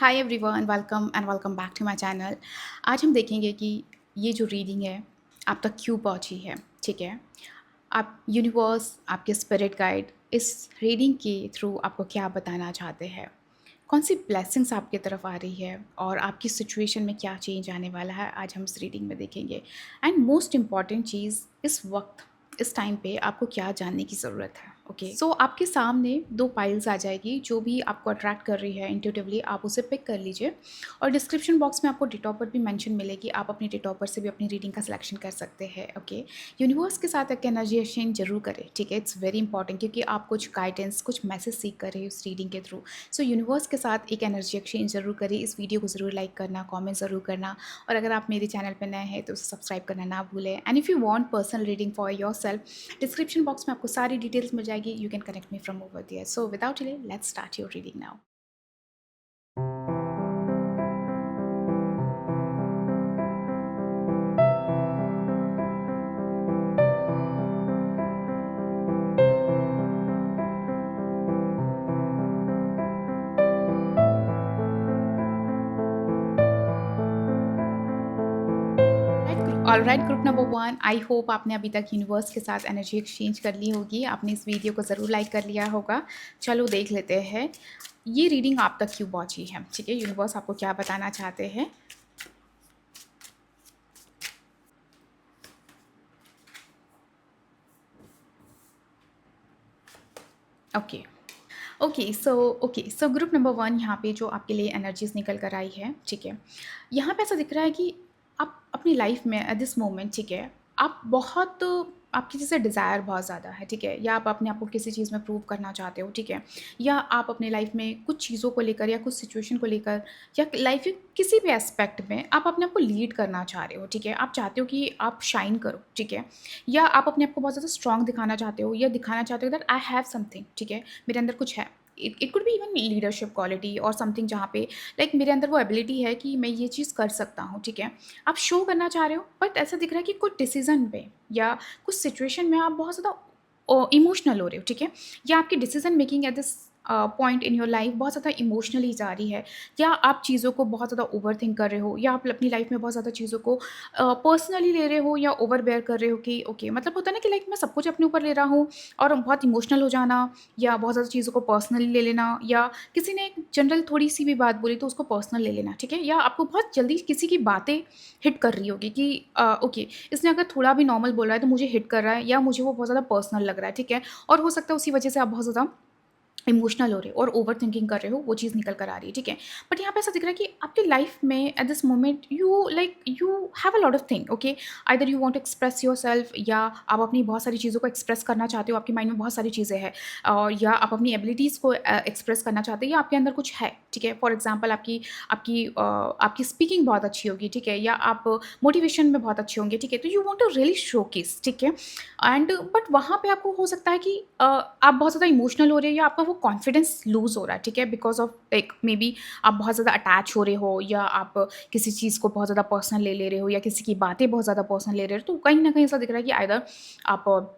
Hi everyone, welcome and welcome back to my channel. आज हम देखेंगे कि ये जो रीडिंग है आप तक क्यों पहुंची है। ठीक है, आप यूनिवर्स, आपके स्पिरिट गाइड इस रीडिंग के थ्रू आपको क्या बताना चाहते हैं, कौन सी ब्लेसिंग्स आपकी तरफ आ रही है और आपकी सिचुएशन में क्या चेंज आने वाला है, आज हम इस रीडिंग में देखेंगे। एंड मोस्ट इम्पॉर्टेंट चीज़, इस वक्त इस टाइम पे आपको क्या जानने की ज़रूरत है। ओके, सो आपके सामने दो पाइल्स आ जाएगी, जो भी आपको अट्रैक्ट कर रही है इंट्यूटिवली आप उसे पिक कर लीजिए। और डिस्क्रिप्शन बॉक्स में आपको डेट ऑफ बर्थ भी मेंशन मिलेगी, आप अपनी डेट ऑफ बर्थ से भी अपनी रीडिंग का सिलेक्शन कर सकते हैं। ओके, यूनिवर्स के साथ एक एनर्जी एक्सचेंज जरूर करें। ठीक है, इट्स वेरी इंपॉर्टेंट, क्योंकि आप कुछ गाइडेंस, कुछ मैसेज सीख कर रहे हो इस रीडिंग के थ्रू। सो यूनिवर्स के साथ एक एनर्जी एक्सचेंज ज़रूर करें। इस वीडियो को ज़रूर लाइक करना, कमेंट ज़रूर करना, और अगर आप मेरे चैनल पर नए हैं तो उसे सब्सक्राइब करना ना भूलें। And if you want personal reading for your self, description box में आपको सारी डिटेल्स मिल जाएगी। You can connect me from over there. So without delay, let's start your reading now. All right, group number one, I hope आपने अभी तक universe के साथ एनर्जी एक्सचेंज कर ली होगी। आपने इस वीडियो को ज़रूर लाइक कर लिया होगा। चलो देख लेते हैं ये रीडिंग आप तक क्यों पहुंची है। ठीक है, यूनिवर्स आपको क्या बताना चाहते हैं। Okay okay so group number one, यहाँ पे जो आपके लिए एनर्जीज निकल कर आई है। ठीक है, यहाँ पे ऐसा दिख रहा है कि आप अपनी लाइफ में एट दिस मोमेंट, ठीक है, आप बहुत, आपकी जैसे डिज़ायर बहुत ज़्यादा है। ठीक है, या आप अपने आप को किसी चीज़ में प्रूव करना चाहते हो। ठीक है, या आप अपने लाइफ में कुछ चीज़ों को लेकर या कुछ सिचुएशन को लेकर या लाइफ के किसी भी एस्पेक्ट में आप अपने आप को लीड करना चाह रहे हो। ठीक है, आप चाहते हो कि आप शाइन करो। ठीक है, या आप अपने आप को बहुत ज़्यादा स्ट्रॉन्ग दिखाना चाहते हो, या दिखाना चाहते हो दैट आई हैव समथिंग। ठीक है, मेरे अंदर कुछ है। It could be even leadership quality और समथिंग, जहाँ पे लाइक मेरे अंदर वो एबिलिटी है कि मैं ये चीज़ कर सकता हूँ। ठीक है, आप शो करना चाह रहे हो, बट ऐसा दिख रहा है कि कुछ डिसीजन पे या कुछ सिचुएशन में आप बहुत ज़्यादा इमोशनल हो रहे हो। ठीक है, या आपकी decision making at this point in your life बहुत ज़्यादा इमोशनली जा रही है, या आप चीज़ों को बहुत ज़्यादा ओवर थिंक कर रहे हो, या आप अपनी लाइफ में बहुत ज़्यादा चीज़ों को पर्सनली ले रहे हो या ओवर बेयर कर रहे हो कि ओके, मतलब होता है ना कि लाइक मैं सब कुछ अपने ऊपर ले रहा हूँ, और बहुत इमोशनल हो जाना, या बहुत ज़्यादा चीज़ों को पर्सनली ले लेना, या किसी ने एक जनरल थोड़ी सी भी बात बोली तो उसको पर्सनल ले लेना। ठीक है, या आपको बहुत जल्दी किसी की बातें हिट कर रही होगी कि ओके, इसने अगर थोड़ा भी नॉर्मल बोला है तो मुझे हिट कर रहा है, या मुझे वो बहुत ज़्यादा पर्सनल लग रहा है। ठीक है, और हो सकता है उसी वजह से आप बहुत ज़्यादा इमोशनल हो रहे हो और ओवर थिंकिंग कर रहे हो, वो चीज़ निकल कर आ रही है। ठीक है, बट यहाँ पे ऐसा दिख रहा है कि आपकी लाइफ में at this moment you have a lot of thing. Okay, either you want to express your self, या आप अपनी बहुत सारी चीज़ों को एक्सप्रेस करना चाहते हो, आपके माइंड में बहुत सारी चीज़ें हैं, या आप अपनी एबिलिटीज़ को एक्सप्रेस करना चाहते हो, या आपके अंदर कुछ है। ठीक है, फॉर एग्जाम्पल आपकी स्पीकिंग बहुत अच्छी होगी। ठीक है, या आप मोटिवेशन में बहुत अच्छे होंगे। ठीक है, तो you want to really showcase. ठीक है, एंड बट वहाँ पे आपको हो सकता है कि आप बहुत ज़्यादा इमोशनल हो रहे हो, या आपका वो कॉन्फिडेंस लूज़ हो रहा है। ठीक है, because of like may be आप बहुत ज़्यादा अटैच हो रहे हो, या आप किसी चीज़ को बहुत ज़्यादा पर्सनल ले रहे हो, या किसी की बातें बहुत ज़्यादा पर्सनल ले रहे हो। तो कहीं ना कहीं ऐसा दिख रहा है कि आइदर आप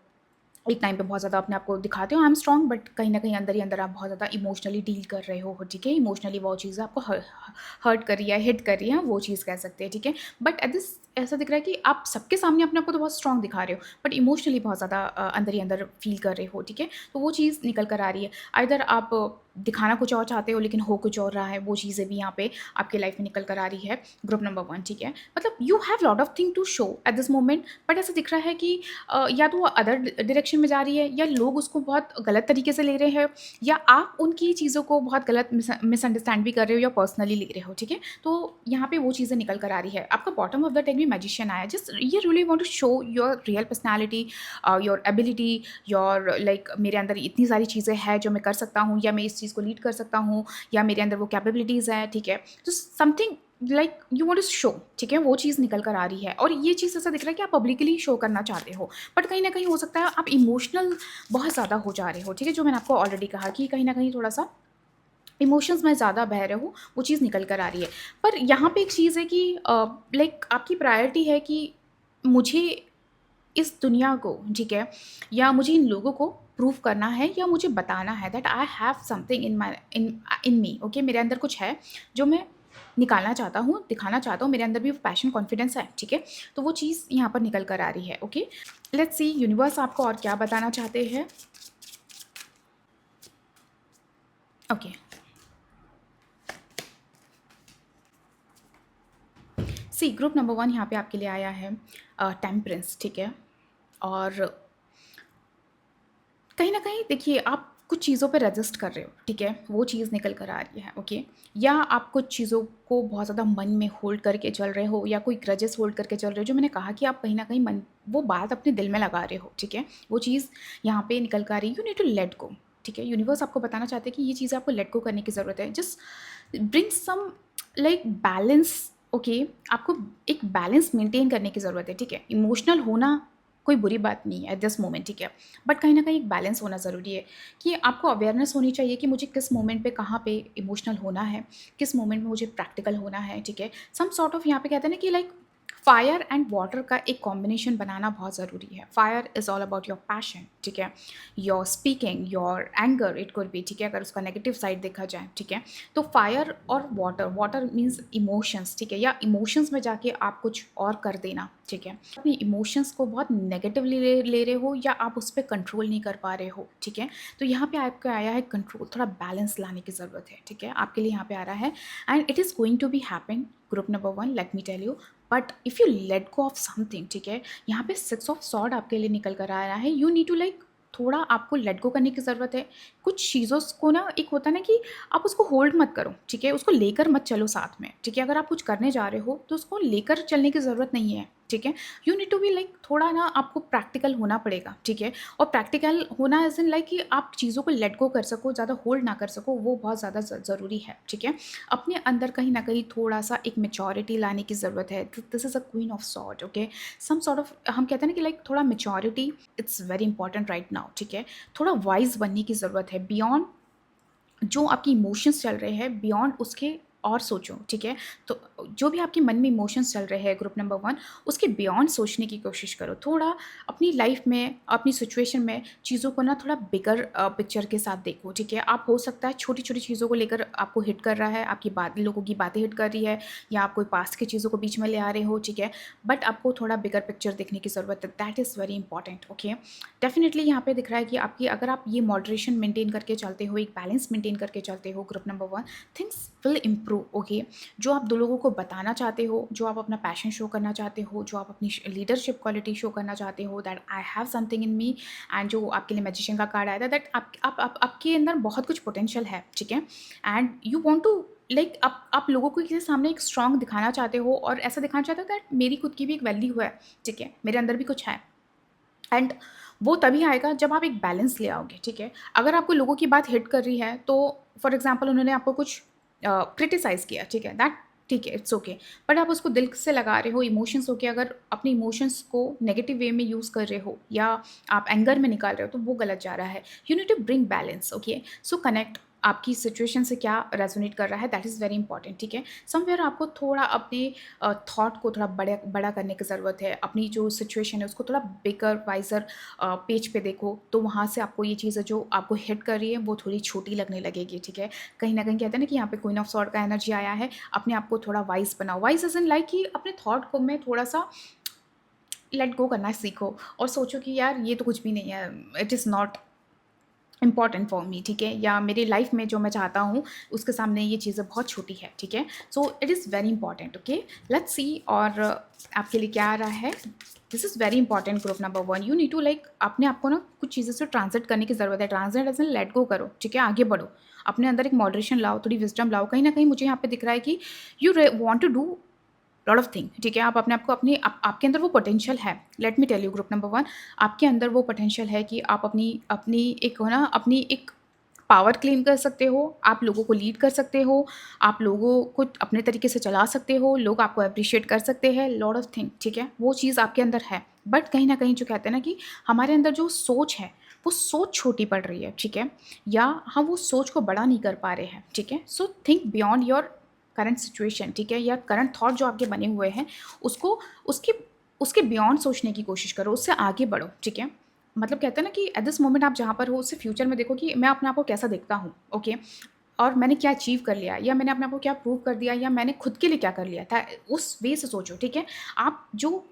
एक टाइम पे बहुत ज़्यादा अपने आप को दिखाते हो आई एम स्ट्रॉन्ग, बट कहीं न कहीं अंदर ही अंदर आप बहुत ज़्यादा इमोशनली डील कर रहे हो। ठीक है, इमोशनली वो चीज़ आपको हर्ट कर रही है, हिट कर रही है, वो चीज़ कह सकते हैं। ठीक है, बट एट दिस ऐसा दिख रहा है कि आप सबके सामने अपने आप को तो बहुत स्ट्रॉन्ग दिखा रहे हो, बट इमोशनली बहुत ज़्यादा अंदर ही अंदर फील कर रहे हो। ठीक है, तो वो चीज़ निकल कर आ रही है। आइदर आप दिखाना कुछ और चाहते हो लेकिन हो कुछ और रहा है, वो चीज़ें भी यहाँ पे आपके लाइफ में निकल कर आ रही है। ग्रुप नंबर वन, ठीक है, मतलब you have lot of thing to show at this moment, but ऐसा दिख रहा है कि या तो वो अदर डायरेक्शन में जा रही है, या लोग उसको बहुत गलत तरीके से ले रहे हैं, या आप उनकी चीज़ों को बहुत गलत मिसअंडरस्टैंड भी कर रहे हो या पर्सनली ले रहे हो। ठीक है, तो यहाँ पे वो चीज़ें निकल कर आ रही है। आपका बॉटम ऑफ द डेक में मैजिशियन आया, जस्ट ये really want to show your real personality, your ability, your like मेरे अंदर इतनी सारी चीज़ें हैं जो मैं कर सकता हूँ, या मैं इस चीज़ को लीड कर सकता हूँ, या मेरे अंदर वो कैपेबिलिटीज़ हैं। ठीक है, तो something like you want to show. ठीक है, वो चीज़ निकल कर आ रही है, और ये चीज़ ऐसा दिख रहा है कि आप पब्लिकली शो करना चाहते हो, बट कहीं ना कहीं हो सकता है आप इमोशनल बहुत ज़्यादा हो जा रहे हो। ठीक है, जो मैंने आपको ऑलरेडी कहा कि कहीं ना कहीं थोड़ा सा इमोशंस में ज़्यादा बह रहे हो, वो चीज़ निकल कर आ रही है। पर यहाँ पे एक चीज़ है कि लाइक आपकी प्रायोरिटी है कि मुझे इस दुनिया को, ठीक है, या मुझे इन लोगों को प्रूव करना है या मुझे बताना है that I have something in me, okay, मेरे अंदर कुछ है जो मैं निकालना चाहता हूँ, दिखाना चाहता हूँ, मेरे अंदर भी वो पैशन कॉन्फिडेंस है, ठीक है। तो वो चीज़ यहाँ पर निकल कर आ रही है, ओके। लेट्स सी यूनिवर्स आपको और क्या बताना चाहते हैं। ओके, सी ग्रुप नंबर 1 यहाँ पे आपके लिए आया है टेम्परेंस, ठीक है। और कहीं न कहीं देखिए आप कुछ चीज़ों पे रेज़िस्ट कर रहे हो, ठीक है? वो चीज़ निकल कर आ रही है, ओके? या आप कुछ चीज़ों को बहुत ज़्यादा मन में होल्ड करके चल रहे हो या कोई ग्रजेस होल्ड करके चल रहे हो, जो मैंने कहा कि आप कहीं न कहीं मन वो बात अपने दिल में लगा रहे हो, ठीक है? वो चीज़ यहाँ पे निकल कर आ रही है, you need to let go, ठीक है? यूनिवर्स आपको बताना चाहते हैं कि ये चीज़ें आपको लेट गो करने की ज़रूरत है। Just bring some like balance, okay? आपको एक बैलेंस मेंटेन करने की ज़रूरत है, ठीक है? इमोशनल होना कोई बुरी बात नहीं है एट दिस मोमेंट, ठीक है। बट कहीं न कहीं एक बैलेंस होना ज़रूरी है कि आपको अवेयरनेस होनी चाहिए कि मुझे किस मोमेंट पे कहाँ पे इमोशनल होना है, किस मोमेंट में मुझे प्रैक्टिकल होना है, ठीक है। सम सॉर्ट ऑफ यहाँ पे कहते हैं ना कि लाइक फायर एंड वाटर का एक कॉम्बिनेशन बनाना बहुत ज़रूरी है। Fire is all about your passion, ठीक है। Your speaking, your anger it could B, ठीक है, अगर उसका नेगेटिव साइड देखा जाए, ठीक है। तो फायर और वाटर, वाटर मीन्स इमोशंस, ठीक है, या इमोशंस में जाके आप कुछ और कर देना, ठीक है। अपनी इमोशंस को बहुत नेगेटिवली ले रहे हो या आप उस पे कंट्रोल नहीं कर पा रहे हो, ठीक है। तो यहाँ पे आपको आया है कंट्रोल, थोड़ा बैलेंस लाने की ज़रूरत है, ठीक है, आपके लिए यहाँ पे आ रहा है। And it is going to be happen group number 1, let me tell you. But if you let go of something, ठीक है, यहाँ पे 6 ऑफ सॉर्ड आपके लिए निकल कर आ रहा है। यू नीड टू लाइक थोड़ा आपको लेट गो करने की ज़रूरत है। कुछ चीज़ों को ना, एक होता है ना कि आप उसको होल्ड मत करो, ठीक है, उसको लेकर मत चलो साथ में, ठीक है। अगर आप कुछ करने जा रहे हो तो उसको लेकर चलने की ज़रूरत नहीं है, ठीक है। You need to be like थोड़ा ना आपको प्रैक्टिकल होना पड़ेगा, ठीक है। और प्रैक्टिकल होना एज़ इन लाइक कि आप चीज़ों को लेट गो कर सको, ज़्यादा होल्ड ना कर सको, वो बहुत ज़्यादा ज़रूरी है, ठीक है। अपने अंदर कहीं न कहीं थोड़ा-सा एक मैच्योरिटी लाने की ज़रूरत है। This is a queen of sword, okay. Some sort of हम कहते हैं ना कि लाइक थोड़ा maturity it's very important right now, ठीक है। थोड़ा वाइज़ बनने की ज़रूरत है, बियॉन्ड जो आपकी इमोशंस चल रहे हैं बियॉन्ड उसके और सोचो, ठीक है। तो जो भी आपके मन में इमोशंस चल रहे हैं ग्रुप नंबर 1, उसके बियॉन्ड सोचने की कोशिश करो। थोड़ा अपनी लाइफ में, अपनी सिचुएशन में चीज़ों को ना थोड़ा बिगर पिक्चर के साथ देखो, ठीक है। आप हो सकता है छोटी-छोटी चीज़ों को लेकर आपको हिट कर रहा है, आपकी बात लोगों की बातें हिट कर रही है या आप कोई पास्ट की चीज़ों को बीच में ले आ रहे हो, ठीक है। बट आपको थोड़ा बिगर पिक्चर देखने की ज़रूरत है, that is very important, okay. Definitely यहाँ पे दिख रहा है कि आपकी अगर आप ये मॉडरेशन मेंटेन करके चलते हो, एक बैलेंस मेंटेन करके चलते हो group number 1, things will improve, okay. जो आप 2 लोगों को बताना चाहते हो, जो आप अपना पैशन शो करना चाहते हो, जो आप अपनी लीडरशिप क्वालिटी शो करना चाहते हो that I have something in me, and जो आपके लिए मैजिशियन का कार्ड आया था दैट आपके अंदर बहुत कुछ पोटेंशियल है, ठीक है। And you want to like आप लोगों को किसी सामने एक स्ट्रॉन्ग दिखाना चाहते हो और ऐसा दिखाना चाहते हो दैट मेरी खुद की भी एक वैल्यू है, ठीक है, मेरे अंदर भी कुछ है। एंड वो तभी आएगा जब आप एक बैलेंस ले आओगे, ठीक है। अगर आपको लोगों की बात हिट कर रही है तो फॉर एग्जांपल उन्होंने आपको कुछ क्रिटिसाइज़ किया, ठीक है, दैट ठीक है, इट्स ओके। बट आप उसको दिल से लगा रहे हो, इमोशंस होके अगर अपने इमोशंस को नेगेटिव वे में यूज़ कर रहे हो या आप एंगर में निकाल रहे हो तो वो गलत जा रहा है। You need to bring balance, okay. So connect आपकी सिचुएशन से क्या रेजोनेट कर रहा है, दैट इज़ वेरी इंपॉर्टेंट, ठीक है। समवेयर आपको थोड़ा अपने थॉट को थोड़ा बड़ा करने की ज़रूरत है। अपनी जो सिचुएशन है उसको थोड़ा बिगर वाइज़र पेज पे देखो, तो वहाँ से आपको ये चीज़ें जो आपको हिट कर रही है वो थोड़ी छोटी लगने लगेगी, ठीक है। कहीं न कहीं कहते हैं ना कि यहाँ पे क्वीन ऑफ सॉर्ड का एनर्जी आया है, अपने आप को थोड़ा वाइज़ बनाओ। वाइज़ एज़ इन लाइक कि अपने थॉट को में थोड़ा-सा लेट गो करना सीखो और सोचो कि यार ये तो कुछ भी नहीं है, it is not important for me, ठीक है, या मेरी लाइफ में जो मैं चाहता हूँ उसके सामने ये चीज़ें बहुत छोटी है, ठीक है। So it is very important, okay. Let's see और आपके लिए क्या आ रहा है। This is very important group number 1, you need to like अपने आपको ना कुछ चीज़ों से ट्रांजिट करने की ज़रूरत है। Transit as in let go करो, ठीक है, आगे बढ़ो, अपने अंदर एक मॉडरेशन लाओ, थोड़ी विजडम लाओ। कहीं ना कहीं मुझे यहाँ पे दिख रहा है कि you want to do lot of thing, ठीक है। आप अपने आप को अपनी आपके अंदर वो पोटेंशियल है। Let me tell you group number 1, आपके अंदर वो पोटेंशियल है कि आप अपनी अपनी एक हो ना अपनी एक पावर क्लेम कर सकते हो, आप लोगों को लीड कर सकते हो, आप लोगों को अपने तरीके से चला सकते हो, लोग आपको अप्रिशिएट कर सकते हैं, लॉट ऑफ थिंग, ठीक है, वो चीज़ आपके अंदर है। बट कहीं ना कहीं जो कहते हैं ना कि हमारे अंदर जो सोच है वो सोच छोटी पड़ रही है, ठीक है, या हम वो सोच को बड़ा नहीं कर पा रहे हैं, ठीक है। So think beyond your current situation, ठीक है, या करंट थॉट जो आपके बने हुए हैं उसको उसके उसके बियॉन्ड सोचने की कोशिश करो, उससे आगे बढ़ो, ठीक है। मतलब कहते हैं ना कि एट दिस मोमेंट आप जहाँ पर हो उससे फ्यूचर में देखो कि मैं अपने आप को कैसा देखता हूँ, ओके? और मैंने क्या अचीव कर लिया या मैंने अपने आप को क्या प्रूव कर दिया या मैंने खुद के लिए क्या कर लिया था, उस वे से सोचो, ठीक है? आप जो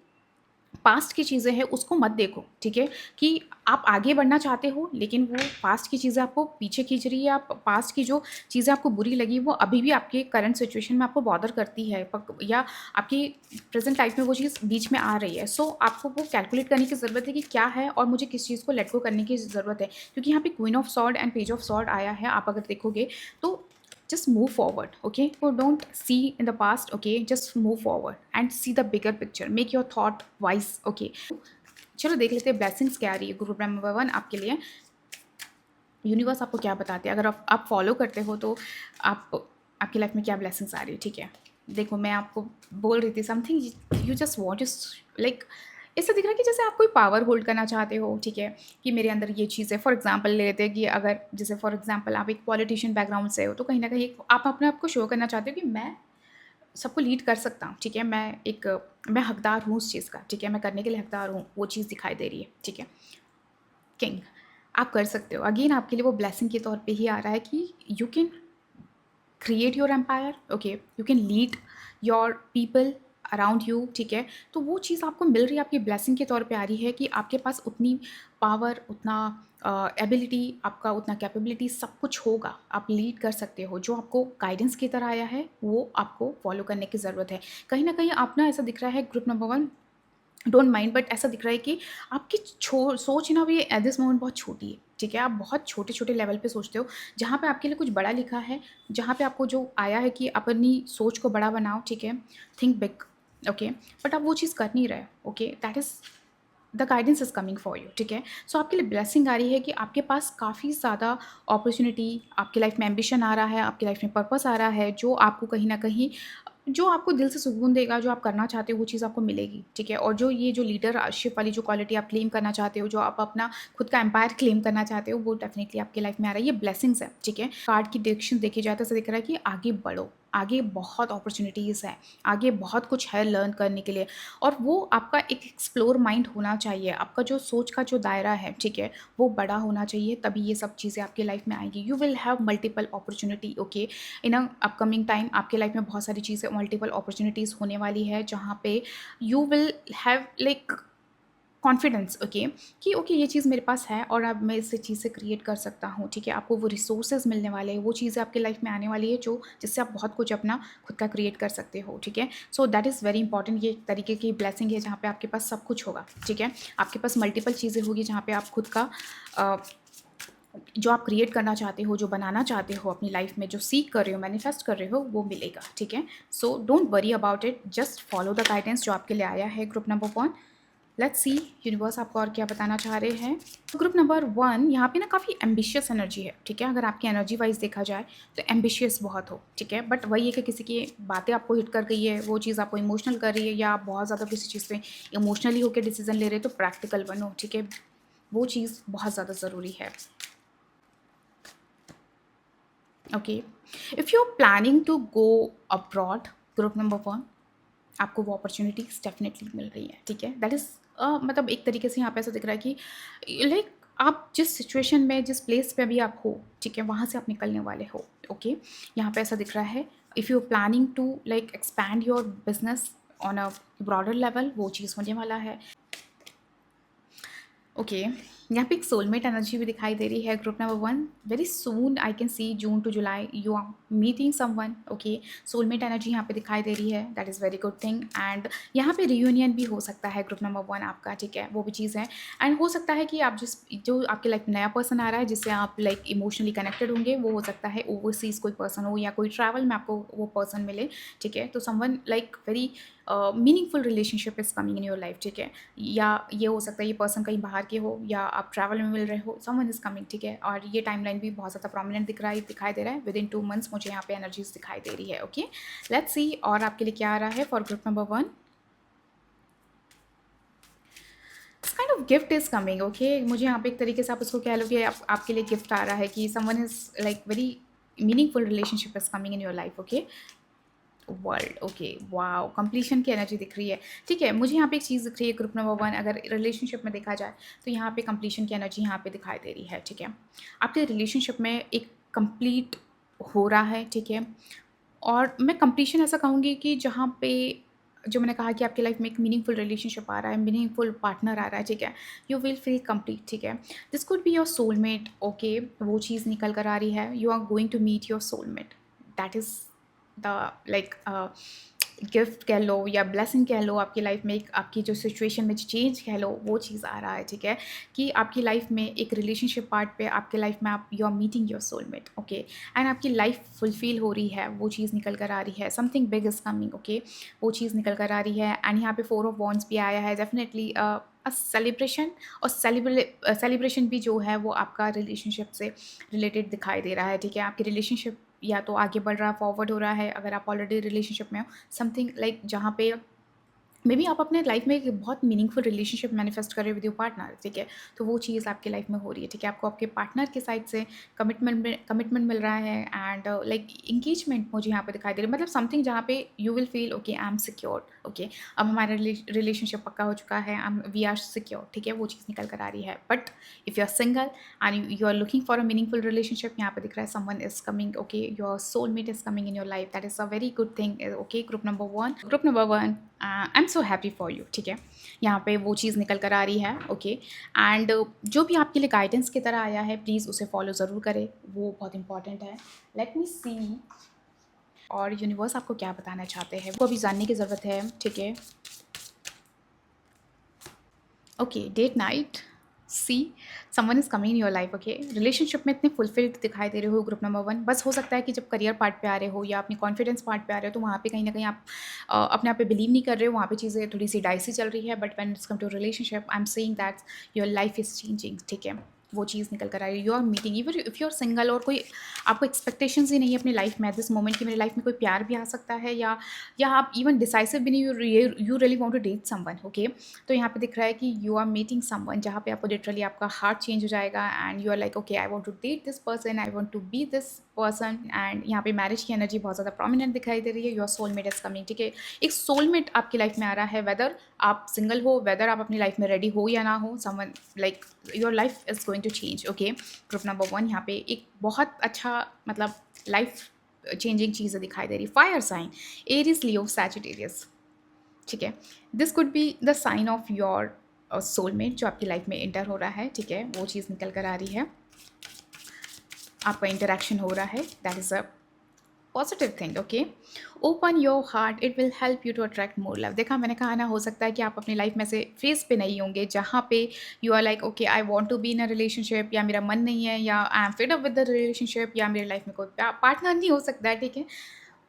पास्ट की चीज़ें हैं उसको मत देखो, ठीक है? कि आप आगे बढ़ना चाहते हो लेकिन वो पास्ट की चीज़ें आपको पीछे खींच रही है, या पास्ट की जो चीज़ें आपको बुरी लगी वो अभी भी आपके करंट सिचुएशन में आपको बॉदर करती है, या आपकी प्रेजेंट लाइफ में वो चीज़ बीच में आ रही है। सो आपको वो कैलकुलेट करने की ज़रूरत है कि क्या है और मुझे किस चीज़ को लेट गो करने की ज़रूरत है, क्योंकि यहाँ पे queen of sword and page of sword आया है। आप अगर देखोगे तो just move forward, okay? So don't see in the past, okay? Just move forward and see the bigger picture, make your thought wise, okay? चलो देख लेते हैं ब्लेसिंग्स क्या आ रही है गुरु ब्रह्म वन आपके लिए। यूनिवर्स आपको क्या बताते हैं, अगर आप फॉलो करते हो तो आप आपकी लाइफ में क्या ब्लेसिंग्स आ रही है, ठीक है? देखो मैं आपको बोल रही थी something you just want like, इससे दिख रहा है कि जैसे आप कोई पावर होल्ड करना चाहते हो, ठीक है? कि मेरे अंदर ये चीज़ है। फॉर एग्जांपल ले लेते हैं कि अगर जैसे फॉर एग्जांपल आप एक पॉलिटिशियन बैकग्राउंड से हो तो कहीं ना कहीं आप अपने आप को शो करना चाहते हो कि मैं सबको लीड कर सकता हूँ, ठीक है? मैं हकदार हूँ उस चीज़ का, ठीक है? मैं करने के लिए हकदार हूँ, वो चीज़ दिखाई दे रही है, ठीक है? किंग, आप कर सकते हो। अगेन आपके लिए वो ब्लेसिंग के तौर पे ही आ रहा है कि you can create your empire, okay? You can lead your people around you, ठीक है? तो वो चीज़ आपको मिल रही है, आपकी ब्लेसिंग के तौर पे आ रही है कि आपके पास उतनी पावर, उतना एबिलिटी, आपका उतना कैपेबिलिटी सब कुछ होगा, आप लीड कर सकते हो। जो आपको गाइडेंस की तरह आया है वो आपको फॉलो करने की ज़रूरत है। कहीं ना कहीं आप ना, ऐसा दिख रहा है group number one, don't mind, but ऐसा दिख रहा है कि आपकी सोच ना भी एट दिस मोमेंट बहुत छोटी है, ठीक है? आप बहुत छोटे छोटे लेवल पे सोचते हो, जहाँ पे आपके लिए कुछ बड़ा लिखा है, जहाँ पे आपको जो आया है कि अपनी सोच को बड़ा बनाओ, ठीक है? Think big, okay? बट आप वो चीज़ कर नहीं रहे, okay? That is the guidance is coming for you, ठीक है? सो आपके लिए ब्लेसिंग आ रही है कि आपके पास काफ़ी ज़्यादा अपॉर्चुनिटी, आपकी लाइफ में एम्बिशन आ रहा है, आपकी लाइफ में पर्पस आ रहा है, जो आपको कहीं ना कहीं, जो आपको दिल से सुकून देगा, जो आप करना चाहते हो वो चीज़ आपको मिलेगी, ठीक है? और जो ये जो लीडरशिप वाली जो क्वालिटी आप क्लेम करना चाहते हो, जो आप अपना खुद का एम्पायर क्लेम करना चाहते हो, वो डेफिनेटली आपकी लाइफ में आ रहा है। ये ब्लेसिंग्स है, ठीक है? कार्ड की डायरेक्शन देखी जाए तो ऐसा दिख रहा है कि आगे बढ़ो, आगे बहुत अपॉर्चुनिटीज़ हैं, आगे बहुत कुछ है लर्न करने के लिए, और वो आपका एक एक्सप्लोर माइंड होना चाहिए, आपका जो सोच का जो दायरा है, ठीक है? वो बड़ा होना चाहिए, तभी ये सब चीज़ें आपकी लाइफ में आएंगी। You will have multiple opportunity, okay? In a upcoming time आपके लाइफ में बहुत सारी चीज़ें, मल्टीपल अपॉर्चुनिटीज़ होने वाली है, जहाँ पे you will have like confidence, okay? कि ओके ये चीज़ मेरे पास है और अब मैं इस चीज़ से क्रिएट कर सकता हूँ, ठीक है? आपको वो रिसोर्सेज मिलने वाले हैं, वो चीज़ें आपकी लाइफ में आने वाली है जो जिससे आप बहुत कुछ अपना खुद का क्रिएट कर सकते हो, ठीक है? So that is very important. ये एक तरीके की ब्लेसिंग है जहाँ पे आपके पास सब कुछ होगा, ठीक है? आपके पास मल्टीपल चीज़ें होगी जहाँ पे आप खुद का अ, जो आप क्रिएट करना चाहते हो, जो बनाना चाहते हो अपनी लाइफ में, जो सीख कर रहे हो, मैनिफेस्ट कर रहे हो, वो मिलेगा, ठीक है? So don't worry about it, just follow the guidance जो आपके लिए आया है group number one. Let's see universe आपको और क्या बताना चाह रहे हैं। ग्रुप नंबर वन यहाँ पे ना काफ़ी एम्बिशियस एनर्जी है, ठीक है? अगर आपकी एनर्जी वाइज देखा जाए तो एम्बिशियस बहुत हो, ठीक है? बट वही है कि किसी की बातें आपको हिट कर गई है, वो चीज़ आपको इमोशनल कर रही है, या आप बहुत ज़्यादा किसी चीज़ पे इमोशनली होकर डिसीजन ले रहे हो, तो प्रैक्टिकल बनो, ठीक है? वो चीज़ बहुत ज़्यादा ज़रूरी है, okay? If you are planning to go abroad, group number one, आपको वो अपॉर्चुनिटीज़ डेफिनेटली मिल रही है, ठीक है? दैट इज़ मतलब एक तरीके से यहाँ पे ऐसा दिख रहा है कि लाइक आप जिस सिचुएशन में, जिस प्लेस पे अभी आप हो, ठीक है? वहाँ से आप निकलने वाले हो, ओके? यहाँ पे ऐसा दिख रहा है, if you are planning to like expand your business on a broader level, वो चीज़ होने वाला है, ओके? यहाँ पे एक सोलमेट एनर्जी भी दिखाई दे रही है group number one. Very soon I can see June to July you are meeting someone, okay? Soulmate energy यहाँ पे दिखाई दे रही है, that is very good thing. And यहाँ पे रियूनियन भी हो सकता है ग्रुप नंबर वन आपका, ठीक है? वो भी चीज़ है। एंड हो सकता है कि आप जो आपके लाइफ में नया पर्सन आ रहा है जिससे आप लाइक इमोशनली कनेक्टेड होंगे, वो हो सकता है ओवरसीज़ कोई पर्सन हो, या कोई ट्रैवल में आपको वो पर्सन मिले, ठीक है? तो someone like very meaningful relationship is coming in your life, ठीक है? या ये हो सकता है ये पर्सन कहीं बाहर के हो, या आप ट्रैवल में मिल रहे हो, समवन इज़ कमिंग, ठीक है? और ये टाइमलाइन भी बहुत ज़्यादा प्रोमिनेंट दिखाई दे रहा है। विद इन 2 मंथ्स मुझे यहाँ पे एनर्जीज दिखाई दे रही है, ओके? लेट्स सी और आपके लिए क्या आ रहा है for group number one. This kind of gift is coming, okay? मुझे यहाँ पे एक तरीके से आप उसको कह लो कि आपके लिए गिफ्ट आ रहा है कि someone is like very meaningful relationship is coming in your life, okay? World. Okay, wow! Completion की एनर्जी दिख रही है। ठीक है, मुझे यहाँ पे एक चीज़ दिख रही है ग्रुप नंबर 1, अगर रिलेशनशिप में देखा जाए, तो यहाँ पे कंप्लीशन की एनर्जी यहाँ पे दिखाई दे रही है। ठीक है, आपके रिलेशनशिप में एक कंप्लीट हो रहा है। ठीक है, और मैं कंप्लीशन ऐसा कहूँगी कि जहाँ पे जो मैंने कहा कि आपकी लाइफ में एक मीनिंगफुल रिलेशनशिप आ रहा है, मीनिंगफुल पार्टनर आ रहा है। ठीक है, यू विल फील कंप्लीट। ठीक है, this could be your soulmate. Okay, वो चीज़ निकल कर आ रही है, you are going to meet your soulmate. That is the like gift कह लो या ब्लेसिंग कह लो आपकी लाइफ में, एक आपकी जो सिचुएशन में चेंज कह लो, वो चीज़ आ रहा है। ठीक है, कि आपकी लाइफ में एक रिलेशनशिप पार्ट पे आपके लाइफ में आप you are meeting your soulmate. Okay, and आपकी लाइफ फुलफिल हो रही है, वो चीज़ निकल कर आ रही है। Something big is coming. Okay, वो चीज़ निकल कर आ रही है। एंड यहाँ पे 4 ऑफ वॉन्ड्स भी आया है। डेफिनेटली अ सेलिब्रेशन, और सेलिब्रेशन भी जो है वो आपका रिलेशनशिप से रिलेटेड दिखाई दे रहा है। ठीक है, आपकी रिलेशनशिप या तो आगे बढ़ रहा, फॉरवर्ड हो रहा है, अगर आप ऑलरेडी रिलेशनशिप में हो, समथिंग लाइक जहाँ पे मे बी आप अपने लाइफ में एक बहुत मीनिंगफुल रिलेशनशिप मैनिफेस्ट कर रहे हो विद योर पार्टनर। ठीक है, तो वो चीज़ आपकी लाइफ में हो रही है। ठीक है, आपको आपके पार्टनर के साइड से कमिटमेंट मिल रहा है, एंड लाइक इंगेजमेंट मुझे यहाँ पे दिखाई दे रही है, मतलब समथिंग जहाँ पे you will feel okay I am secured. Okay, अब हमारा रिलेशनशिप पक्का हो चुका है, वी आर सिक्योर। ठीक है, वो चीज़ निकल कर आ रही है। But if you are single and you are looking for a meaningful relationship, यहाँ पे दिख रहा है someone is coming. Okay, your soulmate is coming in your life, that is a very good thing. Okay, group number one, I am so happy for you. ठीक है, यहाँ पे वो चीज़ निकल कर आ रही है। ओके, एंड जो भी आपके लिए गाइडेंस की तरह आया है, प्लीज़ उसे फॉलो ज़रूर करें, वो बहुत इंपॉर्टेंट है। लेट मी सी, और यूनिवर्स आपको क्या बताना चाहते हैं, वो अभी जानने की ज़रूरत है। ठीक है, okay, date night, see someone is coming in your life. Okay, relationship में इतने फुलफिल्ड दिखाई दे रहे हो ग्रुप नंबर 1। बस हो सकता है कि जब करियर पार्ट पे आ रहे हो या अपनी कॉन्फिडेंस पार्ट पे आ रहे हो, तो वहाँ पे कहीं ना कहीं आप अपने आप पे बिलीव नहीं कर रहे हो, वहाँ पे चीज़ें थोड़ी सी डाइसी चल रही है। But when it's come to relationship, I am saying that your life is changing. ठीक है, वो चीज़ निकल कर आ रही है। You are meeting, even if you are single, और कोई आपको एक्सपेक्टेशंस ही नहीं है अपनी लाइफ में एट दिस मोमेंट कि मेरी लाइफ में कोई प्यार भी आ सकता है, या आप इवन डिसाइसिव भी नहीं, you really want to date someone. Okay, तो यहाँ पे दिख रहा है कि यू आर मीटिंग समवन जहाँ पे आपको लिटरली आपका हार्ट चेंज हो जाएगा, and you are like okay I want to date this person, I want to be this person. And यहाँ पे मैरिज की एनर्जी बहुत ज़्यादा प्रोमिनेंट दिखाई दे रही है। Your soulmate is coming. ठीक है, एक सोलमेट आपकी लाइफ में आ रहा है, वेदर आप सिंगल हो, वेदर आप अपनी लाइफ में रेडी हो या ना हो, someone like your life is going to change. Okay, group number 1 यहाँ पे एक बहुत अच्छा मतलब लाइफ चेंजिंग चीज़ें दिखाई दे रही। Fire sign, Aries, Leo, Sagittarius. ठीक है, this could be the sign of your soulmate जो आपकी लाइफ में एंटर हो रहा है। ठीक है, वो चीज़ निकल कर आ रही है, आपका इंटरेक्शन हो रहा है, that is a positive thing. Okay, open your heart, it will help you to attract more love. देखा, मैंने कहा ना, हो सकता है कि आप अपनी लाइफ में से फेज पे नहीं होंगे जहाँ पे you are like okay I want to be in a relationship, या मेरा मन नहीं है, या I am fed up with the relationship, या मेरी लाइफ में कोई पार्टनर नहीं हो सकता है। ठीक है,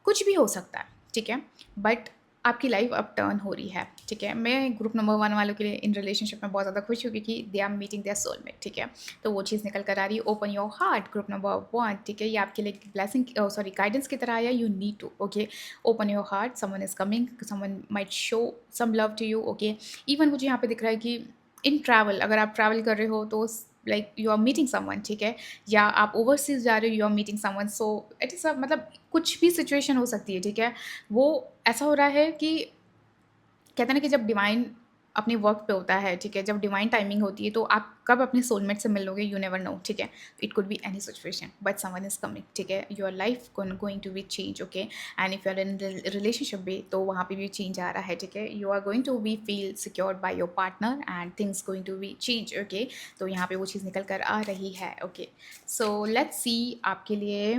कुछ भी हो सकता है। ठीक है, बट आपकी लाइफ अब टर्न हो रही है। ठीक है, मैं ग्रुप नंबर 1 वालों के लिए इन रिलेशनशिप में बहुत ज़्यादा खुश हूँ क्योंकि they are meeting their soulmate. ठीक है, तो वो चीज़ निकल कर आ रही है। Open your heart, group number 1। ठीक है, ये आपके लिए ब्लेसिंग सॉरी गाइडेंस की तरह आया। You need to okay open your heart, someone is coming, someone might show some love to you. Okay, even मुझे यहाँ पे दिख रहा है कि इन ट्रैवल, अगर आप ट्रैवल कर रहे हो तो like you are meeting someone. ठीक है, या आप ओवरसीज जा रहे हो, you are meeting someone. So it is a मतलब कुछ भी सिचुएशन हो सकती है। ठीक है, वो ऐसा हो रहा है कि कहते हैं ना कि जब डिवाइन अपने वर्क पे होता है, ठीक है, जब डिवाइन टाइमिंग होती है, तो आप कब अपने सोलमेट से मिलोगे, यू नेवर नो। ठीक है, it could be any situation, but someone is coming. ठीक है, your life going to be change. Okay, and if you are in relationship भी, तो वहाँ पे भी चेंज आ रहा है। ठीक है, you are going to be feel secured by your partner and things going to be change. Okay, तो यहाँ पे वो चीज़ निकल कर आ रही है। ओके, सो लेट्स सी आपके लिए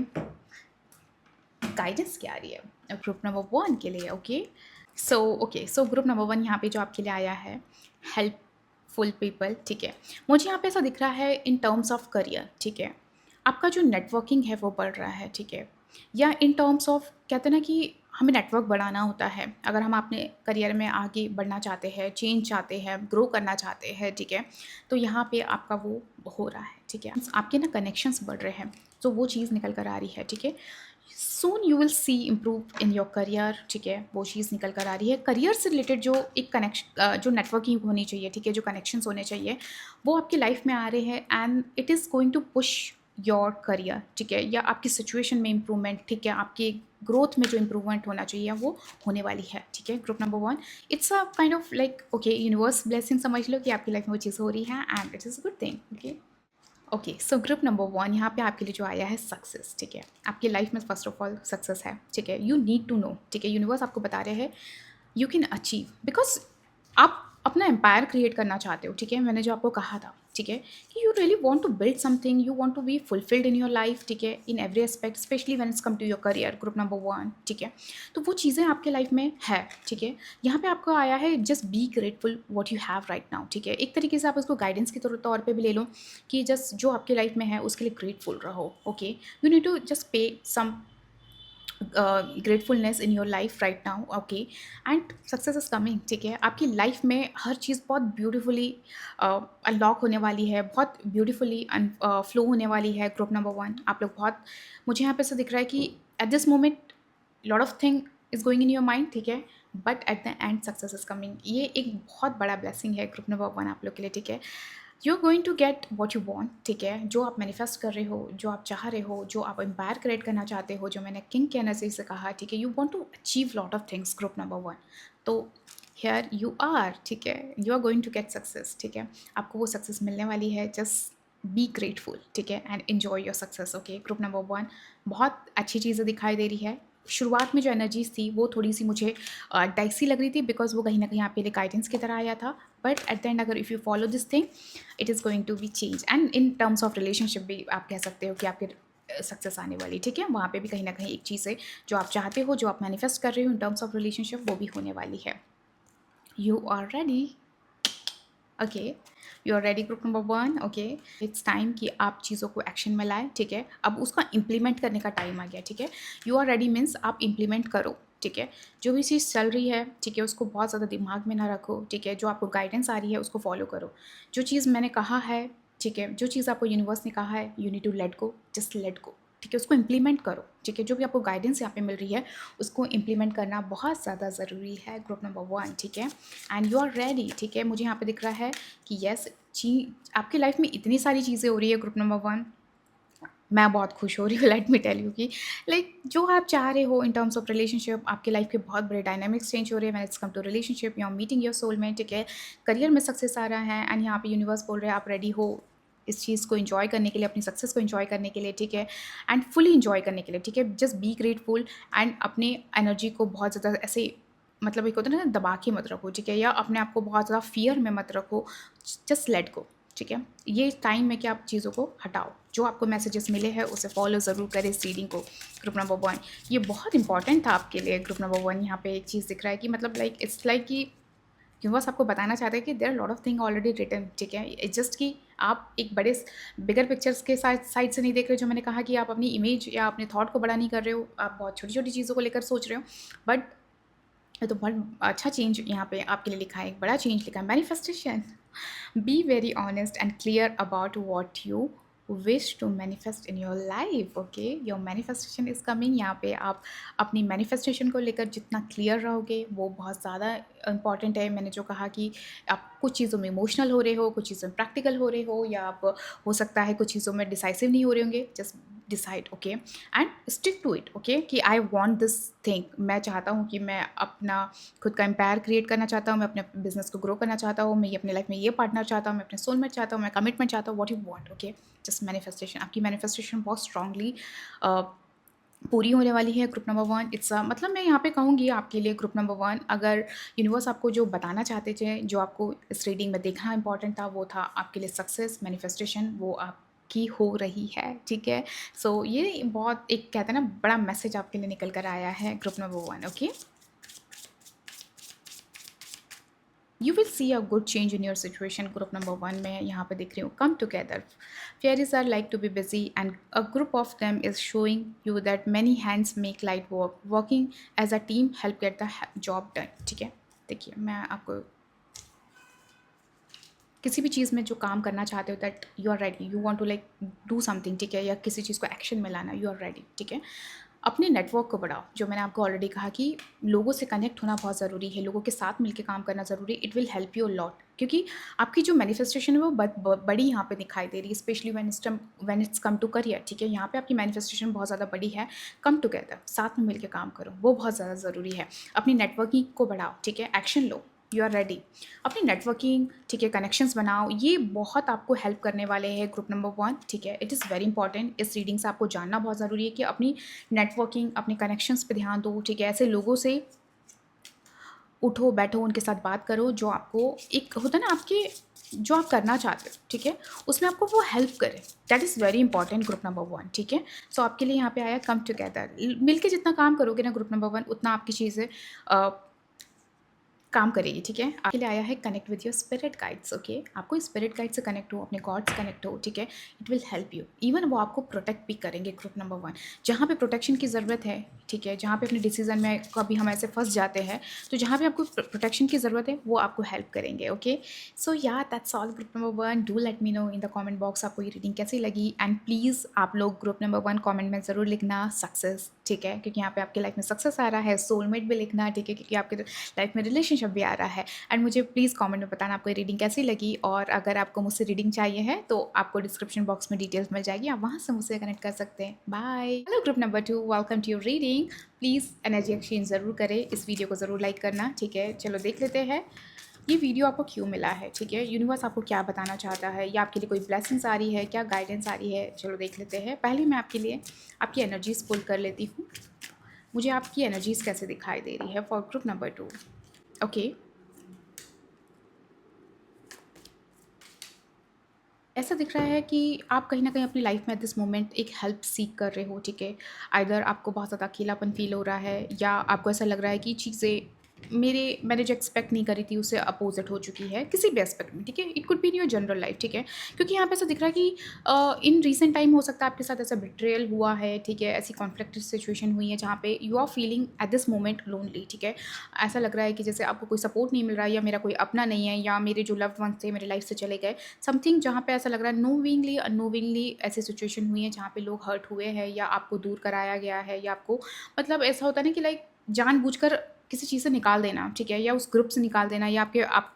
गाइडेंस क्या आ रही है ग्रुप नंबर 1 के लिए। सो ग्रुप नंबर 1 यहाँ पे जो आपके लिए आया है, हेल्पफुल पीपल। ठीक है, मुझे यहाँ पे ऐसा दिख रहा है इन टर्म्स ऑफ करियर। ठीक है, आपका जो नेटवर्किंग है वो बढ़ रहा है। ठीक है, या इन टर्म्स ऑफ कहते हैं ना कि हमें नेटवर्क बढ़ाना होता है अगर हम अपने करियर में आगे बढ़ना चाहते हैं, चेंज चाहते हैं, ग्रो करना चाहते हैं। ठीक है, तो यहाँ पे आपका वो हो रहा है। ठीक है, आपके ना कनेक्शंस बढ़ रहे हैं, तो वो चीज़ निकल कर आ रही है। ठीक है, soon you will C improve in your career. ठीक है, वो चीज़ निकल कर आ रही है। करियर से रिलेटेड जो एक कनेक्शन जो नेटवर्किंग होनी चाहिए, ठीक है, जो कनेक्शंस होने चाहिए, वो आपकी लाइफ में आ रहे हैं, and it is going to push your career. ठीक है, या आपकी सिचुएशन में इम्प्रूवमेंट। ठीक है, आपकी ग्रोथ में जो इम्प्रूवमेंट होना चाहिए वो होने वाली है, ठीक है। Group number 1, it's a kind of like okay universe blessing समझ लो कि आपकी लाइफ में वो चीज़ हो रही है and it is a good thing, okay. Okay, so group number 1 यहाँ पे आपके लिए जो आया है सक्सेस, ठीक है। आपकी लाइफ में फर्स्ट ऑफ ऑल सक्सेस है, ठीक है। यू नीड टू नो, ठीक है। यूनिवर्स आपको बता रहे हैं यू कैन अचीव, बिकॉज आप अपना एम्पायर क्रिएट करना चाहते हो, ठीक है। मैंने जो आपको कहा था, ठीक है, कि you really want to build something, you want to be fulfilled in your life, ठीक है, in every aspect, especially when it's come to your career, group number 1, ठीक है। तो वो चीज़ें आपके लाइफ में है, ठीक है। यहाँ पे आपको आया है just be grateful what you have right now, ठीक है। एक तरीके से आप उसको गाइडेंस के तौर पे भी ले लो कि जस्ट जो आपके लाइफ में है उसके लिए ग्रेटफुल रहो, okay. You need to just pay some gratefulness in your life right now, okay. And success is coming, ठीक है। आपकी लाइफ में हर चीज़ बहुत ब्यूटीफुली अनलॉक होने वाली है, बहुत ब्यूटीफुली फ्लो होने वाली है। ग्रुप नंबर 1, आप लोग बहुत, मुझे यहाँ पे ऐसा दिख रहा है कि eight this moment lot of thing is going in your mind, ठीक है, but at the and success is coming. ये एक बहुत बड़ा ब्लेसिंग है ग्रुप नंबर 1 आप लोग के लिए, ठीक है। You are going to get what you want, ठीक है। जो आप मैनिफेस्ट कर रहे हो, जो आप चाह रहे हो, जो आप एम्पायर क्रिएट करना चाहते हो, जो मैंने किंग के एनर्जी से कहा, ठीक है, you want to achieve lot of things, group number 1। तो हेयर यू आर, ठीक है, you are going to get success, ठीक है। आपको वो सक्सेस मिलने वाली है, जस्ट बी ग्रेटफुल, ठीक है, and enjoy your success, okay. Group number 1, बहुत अच्छी चीज़ें दिखाई दे रही है। शुरुआत में जो एनर्जीज थी वो थोड़ी सी मुझे डाइसी लग रही थी, बिकॉज वो कहीं ना कहीं आपके लिए गाइडेंस की तरह आया था, बट एट द एंड अगर if you follow this thing it is going to be change. And in terms of relationship भी आप कह सकते हो कि आपके सक्सेस आने वाली, ठीक है। वहाँ पे भी कहीं ना कहीं एक चीज़ है जो आप चाहते हो, जो आप मैनिफेस्ट कर रहे हो इन टर्म्स ऑफ रिलेशनशिप, वो भी होने वाली है। You are ready, okay. You are ready group number 1, okay. It's time कि आप चीज़ों को एक्शन में लाएं, ठीक है। अब उसका इम्प्लीमेंट करने का टाइम आ गया, ठीक है। यू आर रेडी मीन्स आप इम्प्लीमेंट करो, ठीक है। जो भी चीज़ चल रही है, ठीक है, उसको बहुत ज़्यादा दिमाग में ना रखो, ठीक है। जो आपको गाइडेंस आ रही है उसको फॉलो करो। जो चीज़ मैंने कहा है, ठीक है, जो चीज़ आपको यूनिवर्स ने कहा है, you need to let go, just let go, ठीक है। उसको इम्प्लीमेंट करो, ठीक है। जो भी आपको गाइडेंस यहाँ पे मिल रही है उसको इम्प्लीमेंट करना बहुत ज़्यादा ज़रूरी है, ग्रुप नंबर 1, ठीक है। एंड यू आर रेडी, ठीक है। मुझे यहाँ पे दिख रहा है कि यस जी, आपकी लाइफ में इतनी सारी चीज़ें हो रही है ग्रुप नंबर 1, मैं बहुत खुश हो रही हूँ, लेट मी टेल यू कि लाइक जो आप चाह रहे हो इन टर्म्स ऑफ रिलेशनशिप, आपकी लाइफ के बहुत बड़े डायनामिक्स चेंज हो रहे हैं when it's come to relationship, you are meeting your soulmate, ठीक है। करियर में सक्सेस आ रहा है एंड यहाँ पे यूनिवर्स बोल रहे हैं आप रेडी हो इस चीज़ को इन्जॉय करने के लिए, अपनी सक्सेस को इन्जॉय करने के लिए, ठीक है, एंड फुली इन्जॉय करने के लिए, ठीक है। जस्ट बी ग्रेटफुल एंड अपनी एनर्जी को बहुत ज़्यादा ऐसे, मतलब एक होता है ना, दबा के मत रखो, ठीक है, या अपने आप को बहुत ज़्यादा फियर में मत रखो, जस्ट लेट गो, ठीक है। ये टाइम है कि आप चीज़ों को हटाओ, जो आपको मैसेजेस मिले हैं उसे फॉलो ज़रूर करें इस रीडिंग को, ग्रुप नंबर 1। ये बहुत इंपॉर्टेंट था आपके लिए ग्रुप नंबर 1। यहाँ पे एक चीज़ दिख रहा है कि मतलब लाइक इट्स लाइक कि यूनिवर्स आपको बताना चाहते हैं कि there are lot of thing already written, ठीक है। इट्स जस्ट कि आप एक बड़े बिगर पिक्चर्स के साइड से नहीं देख रहे, जो मैंने कहा कि आप अपनी इमेज या अपने थॉट को बड़ा नहीं कर रहे हो, आप बहुत छोटी छोटी चीज़ों को लेकर सोच रहे हो, बट तो बहुत अच्छा चेंज यहाँ पे आपके लिए लिखा है, एक बड़ा चेंज लिखा है, manifestation. Be very honest and clear about what you wish to manifest in your life, okay. Your manifestation is coming. यहाँ पे आप अपनी मैनिफेस्टेशन को लेकर जितना क्लियर रहोगे वो बहुत ज़्यादा इंपॉर्टेंट है। मैंने जो कहा कि आप कुछ चीज़ों में इमोशनल हो रहे हो, कुछ चीज़ों में प्रैक्टिकल हो रहे हो, या आप हो सकता है कुछ चीज़ों में डिसाइसिव नहीं हो रहे होंगे, just decide, okay, and stick to it, okay, कि आई वॉन्ट दिस थिंग। मैं चाहता हूँ कि मैं अपना खुद का एम्पायर क्रिएट करना चाहता हूँ, मैं अपने बिजनेस को ग्रो करना चाहता हूँ, मैं ये अपने लाइफ में ये पार्टनर चाहता हूँ, मैं अपने सोलमेट चाहता हूँ, मैं कमिटमेंट चाहता हूँ, what you want, okay. Just manifestation, आपकी मैनिफेस्टेशन बहुत स्ट्रांगली पूरी होने वाली है ग्रुप नंबर 1। इट्स मतलब मैं यहाँ पे कहूँगी आपके लिए ग्रुप नंबर 1, अगर यूनिवर्स आपको जो बताना चाहते थे, जो आपको इस रीडिंग में देखना इंपॉर्टेंट था, वो था आपके लिए सक्सेस मैनिफेस्टेशन, वो आपकी हो रही है, ठीक है। सो ये बहुत एक कहते हैं ना बड़ा मैसेज आपके लिए निकल कर आया है group number 1, okay. You will see a good change in your situation, group number 1 में यहाँ पे दिख रही हूँ, come together. Fairies are like to be busy and a group of them is showing you that many hands make light work, working as a team help get the job done, ठीक है। देखिए मैं आपको किसी भी चीज़ में जो काम करना चाहते हो that you are ready, you want to like do something, ठीक है, या किसी चीज़ को एक्शन में लाना, यू आर रेडी, ठीक है। अपने नेटवर्क को बढ़ाओ। जो मैंने आपको ऑलरेडी कहा कि लोगों से कनेक्ट होना बहुत ज़रूरी है, लोगों के साथ मिलके काम करना ज़रूरी है। It will help you a lot, क्योंकि आपकी जो मैनिफेस्टेशन है वो बड़ी यहाँ पे दिखाई दे रही है, especially when it's come to career, ठीक है। यहाँ पे आपकी मैनिफेस्टेशन बहुत ज़्यादा बड़ी है। कम टुगेदर, साथ में मिलके काम करो, वो बहुत ज़्यादा ज़रूरी है। अपनी नेटवर्किंग को बढ़ाओ, ठीक है। एक्शन लो, यू आर रेडी। अपनी नेटवर्किंग, ठीक है, कनेक्शंस बनाओ, ये बहुत आपको हेल्प करने वाले हैं। ग्रुप नंबर 1, ठीक है, इट इज़ वेरी इंपॉर्टेंट। इस रीडिंग से आपको जानना बहुत ज़रूरी है कि अपनी नेटवर्किंग, अपने कनेक्शंस पे ध्यान दो, ठीक है। ऐसे लोगों से उठो बैठो, उनके साथ बात करो जो आपको, एक होता है ना आपके, जो आप करना चाहते हो, ठीक है, उसमें आपको वो हेल्प करे। That is very important group number 1, ठीक है। सो आपके लिए यहाँ पे आया कम टुगेदर। मिलके जितना काम करोगे ना ग्रुप नंबर 1, उतना आपकी चीज़ें काम करेगी, ठीक है। आपके लिए आया है connect with your spirit guides, okay. आपको स्पिरिट गाइड से कनेक्ट हो, अपने गॉड से कनेक्ट हो, ठीक है। It will help you, even वो आपको प्रोटेक्ट भी करेंगे। ग्रुप नंबर 1, जहाँ पे प्रोटेक्शन की ज़रूरत है, ठीक है, जहाँ पे अपने डिसीजन में कभी हम ऐसे फंस जाते हैं, तो जहाँ पे आपको प्रोटेक्शन की ज़रूरत है वो आपको हेल्प करेंगे, ओके। सो या that's all group number 1। Do let me know in the comment box आपको ये रीडिंग कैसी लगी, एंड प्लीज़ आप लोग ग्रुप नंबर 1 कॉमेंट में ज़रूर लिखना सक्सेस, ठीक है, क्योंकि यहाँ पे आपकी लाइफ में सक्सेस आ रहा है। सोलमेट भी लिखना, ठीक है, क्योंकि आपके लाइफ में रिलेशनशिप भी आ रहा है। एंड मुझे प्लीज़ कमेंट में बताना आपको ये रीडिंग कैसी लगी, और अगर आपको मुझसे रीडिंग चाहिए है तो आपको डिस्क्रिप्शन बॉक्स में डिटेल्स मिल जाएगी, आप वहाँ से मुझसे कनेक्ट कर सकते हैं। Bye. Hello group number 2, welcome to your reading. Please energy exchange ज़रूर करें, इस वीडियो को ज़रूर लाइक करना, ठीक है। चलो देख लेते हैं ये वीडियो आपको क्यों मिला है, ठीक है। यूनिवर्स आपको क्या बताना चाहता है, या आपके लिए कोई ब्लेसिंग्स आ रही है, क्या गाइडेंस आ रही है, चलो देख लेते हैं। पहले मैं आपके लिए आपकी एनर्जीज पुल कर लेती हूँ। मुझे आपकी एनर्जीज कैसे दिखाई दे रही है फॉर ग्रुप नंबर 2, ओके। ऐसा दिख रहा है कि आप कहीं न कहीं अपनी लाइफ में एट दिस मोमेंट एक हेल्प सीक कर रहे हो, ठीक है। आइदर आपको बहुत ज़्यादा अकेलापन फ़ील हो रहा है, या आपको ऐसा लग रहा है कि चीज़ें मैंने जो एक्सपेक्ट नहीं करी थी उससे अपोज़िट हो चुकी है, किसी भी एस्पेक्ट में, ठीक है। It could be in your general life, ठीक है। क्योंकि यहाँ पे ऐसा दिख रहा है कि इन रीसेंट टाइम हो सकता है आपके साथ ऐसा बिट्रेयल हुआ है, ठीक है। ऐसी कॉन्फ्लिक्टेड सिचुएशन हुई है जहाँ पे you are feeling at this moment lonely, ठीक है। ऐसा लग रहा है कि जैसे आपको कोई सपोर्ट नहीं मिल रहा है, या मेरा कोई अपना नहीं है, या मेरे जो लव्ड वंस थे मेरे लाइफ से चले गए, समथिंग जहाँ पे ऐसा लग रहा है नोविंगली अननोविंगली ऐसी सिचुएशन हुई है जहाँ पे लोग हर्ट हुए हैं, या आपको दूर कराया गया है, या आपको मतलब ऐसा होता है ना कि लाइक जानबूझकर किसी चीज़ से निकाल देना, ठीक है, या उस ग्रुप से निकाल देना, या आपके आप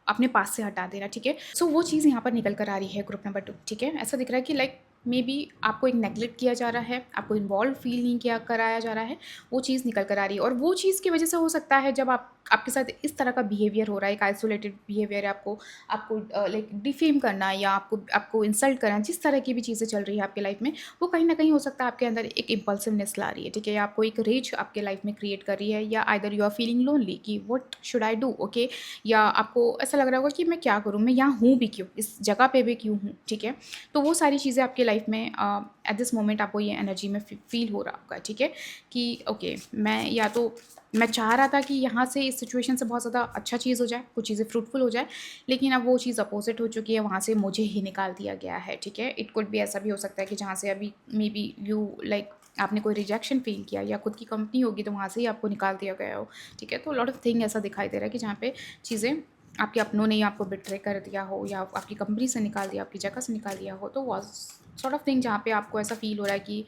अपने पास से हटा देना, ठीक है। सो वो चीज़ यहाँ पर निकल कर आ रही है ग्रुप नंबर 2, ठीक है। ऐसा दिख रहा है कि लाइक मे बी आपको एक नेगलेक्ट किया जा रहा है, आपको इन्वॉल्व फील नहीं किया कराया जा रहा है, वो चीज़ निकल कर आ रही है। और वो चीज़ की वजह से हो सकता है जब आपके साथ इस तरह का बिहेवियर हो रहा है, एक आइसोलेटेड बिहेवियर है, आपको आपको लाइक डिफेम करना, या आपको आपको इंसल्ट करना, जिस तरह की भी चीज़ें चल रही है आपके लाइफ में, वो कहीं ना कहीं हो सकता है आपके अंदर एक इम्पल्सिवनेस ला रही है, ठीक है। या आपको एक रेज आपके लाइफ में क्रिएट कर रही है, या either you are feeling lonely कि what should I do, okay. या आपको ऐसा लग रहा होगा कि मैं क्या करूँ, मैं यहाँ हूँ भी क्यों, इस जगह पे भी क्यों हूँ, ठीक है। तो वो सारी चीज़ें आपके लाइफ में एट दिस मोमेंट आपको ये एनर्जी में फील हो रहा होगा, ठीक है, कि ओके मैं या तो मैं चाह रहा था कि यहाँ से इस सिचुएशन से बहुत ज़्यादा अच्छा चीज़ हो जाए, कुछ चीज़ें फ्रूटफुल हो जाए, लेकिन अब वो चीज़ अपोजिट हो चुकी है, वहाँ से मुझे ही निकाल दिया गया है, ठीक है। इट कुड भी ऐसा भी हो सकता है कि जहाँ से अभी मे बी यू लाइक आपने कोई रिजेक्शन फील किया, या खुद की कंपनी होगी तो वहाँ से ही आपको निकाल दिया गया हो, ठीक है। तो लॉट ऑफ थिंग ऐसा दिखाई दे रहा है कि जहाँ पे चीज़ें आपके अपनों ने आपको बिट्रे कर दिया हो, या आपकी कंपनी से निकाल दिया, आपकी जगह से निकाल दिया हो, तो वॉज सॉर्ट ऑफ थिंग जहाँ पे आपको ऐसा फील हो रहा है कि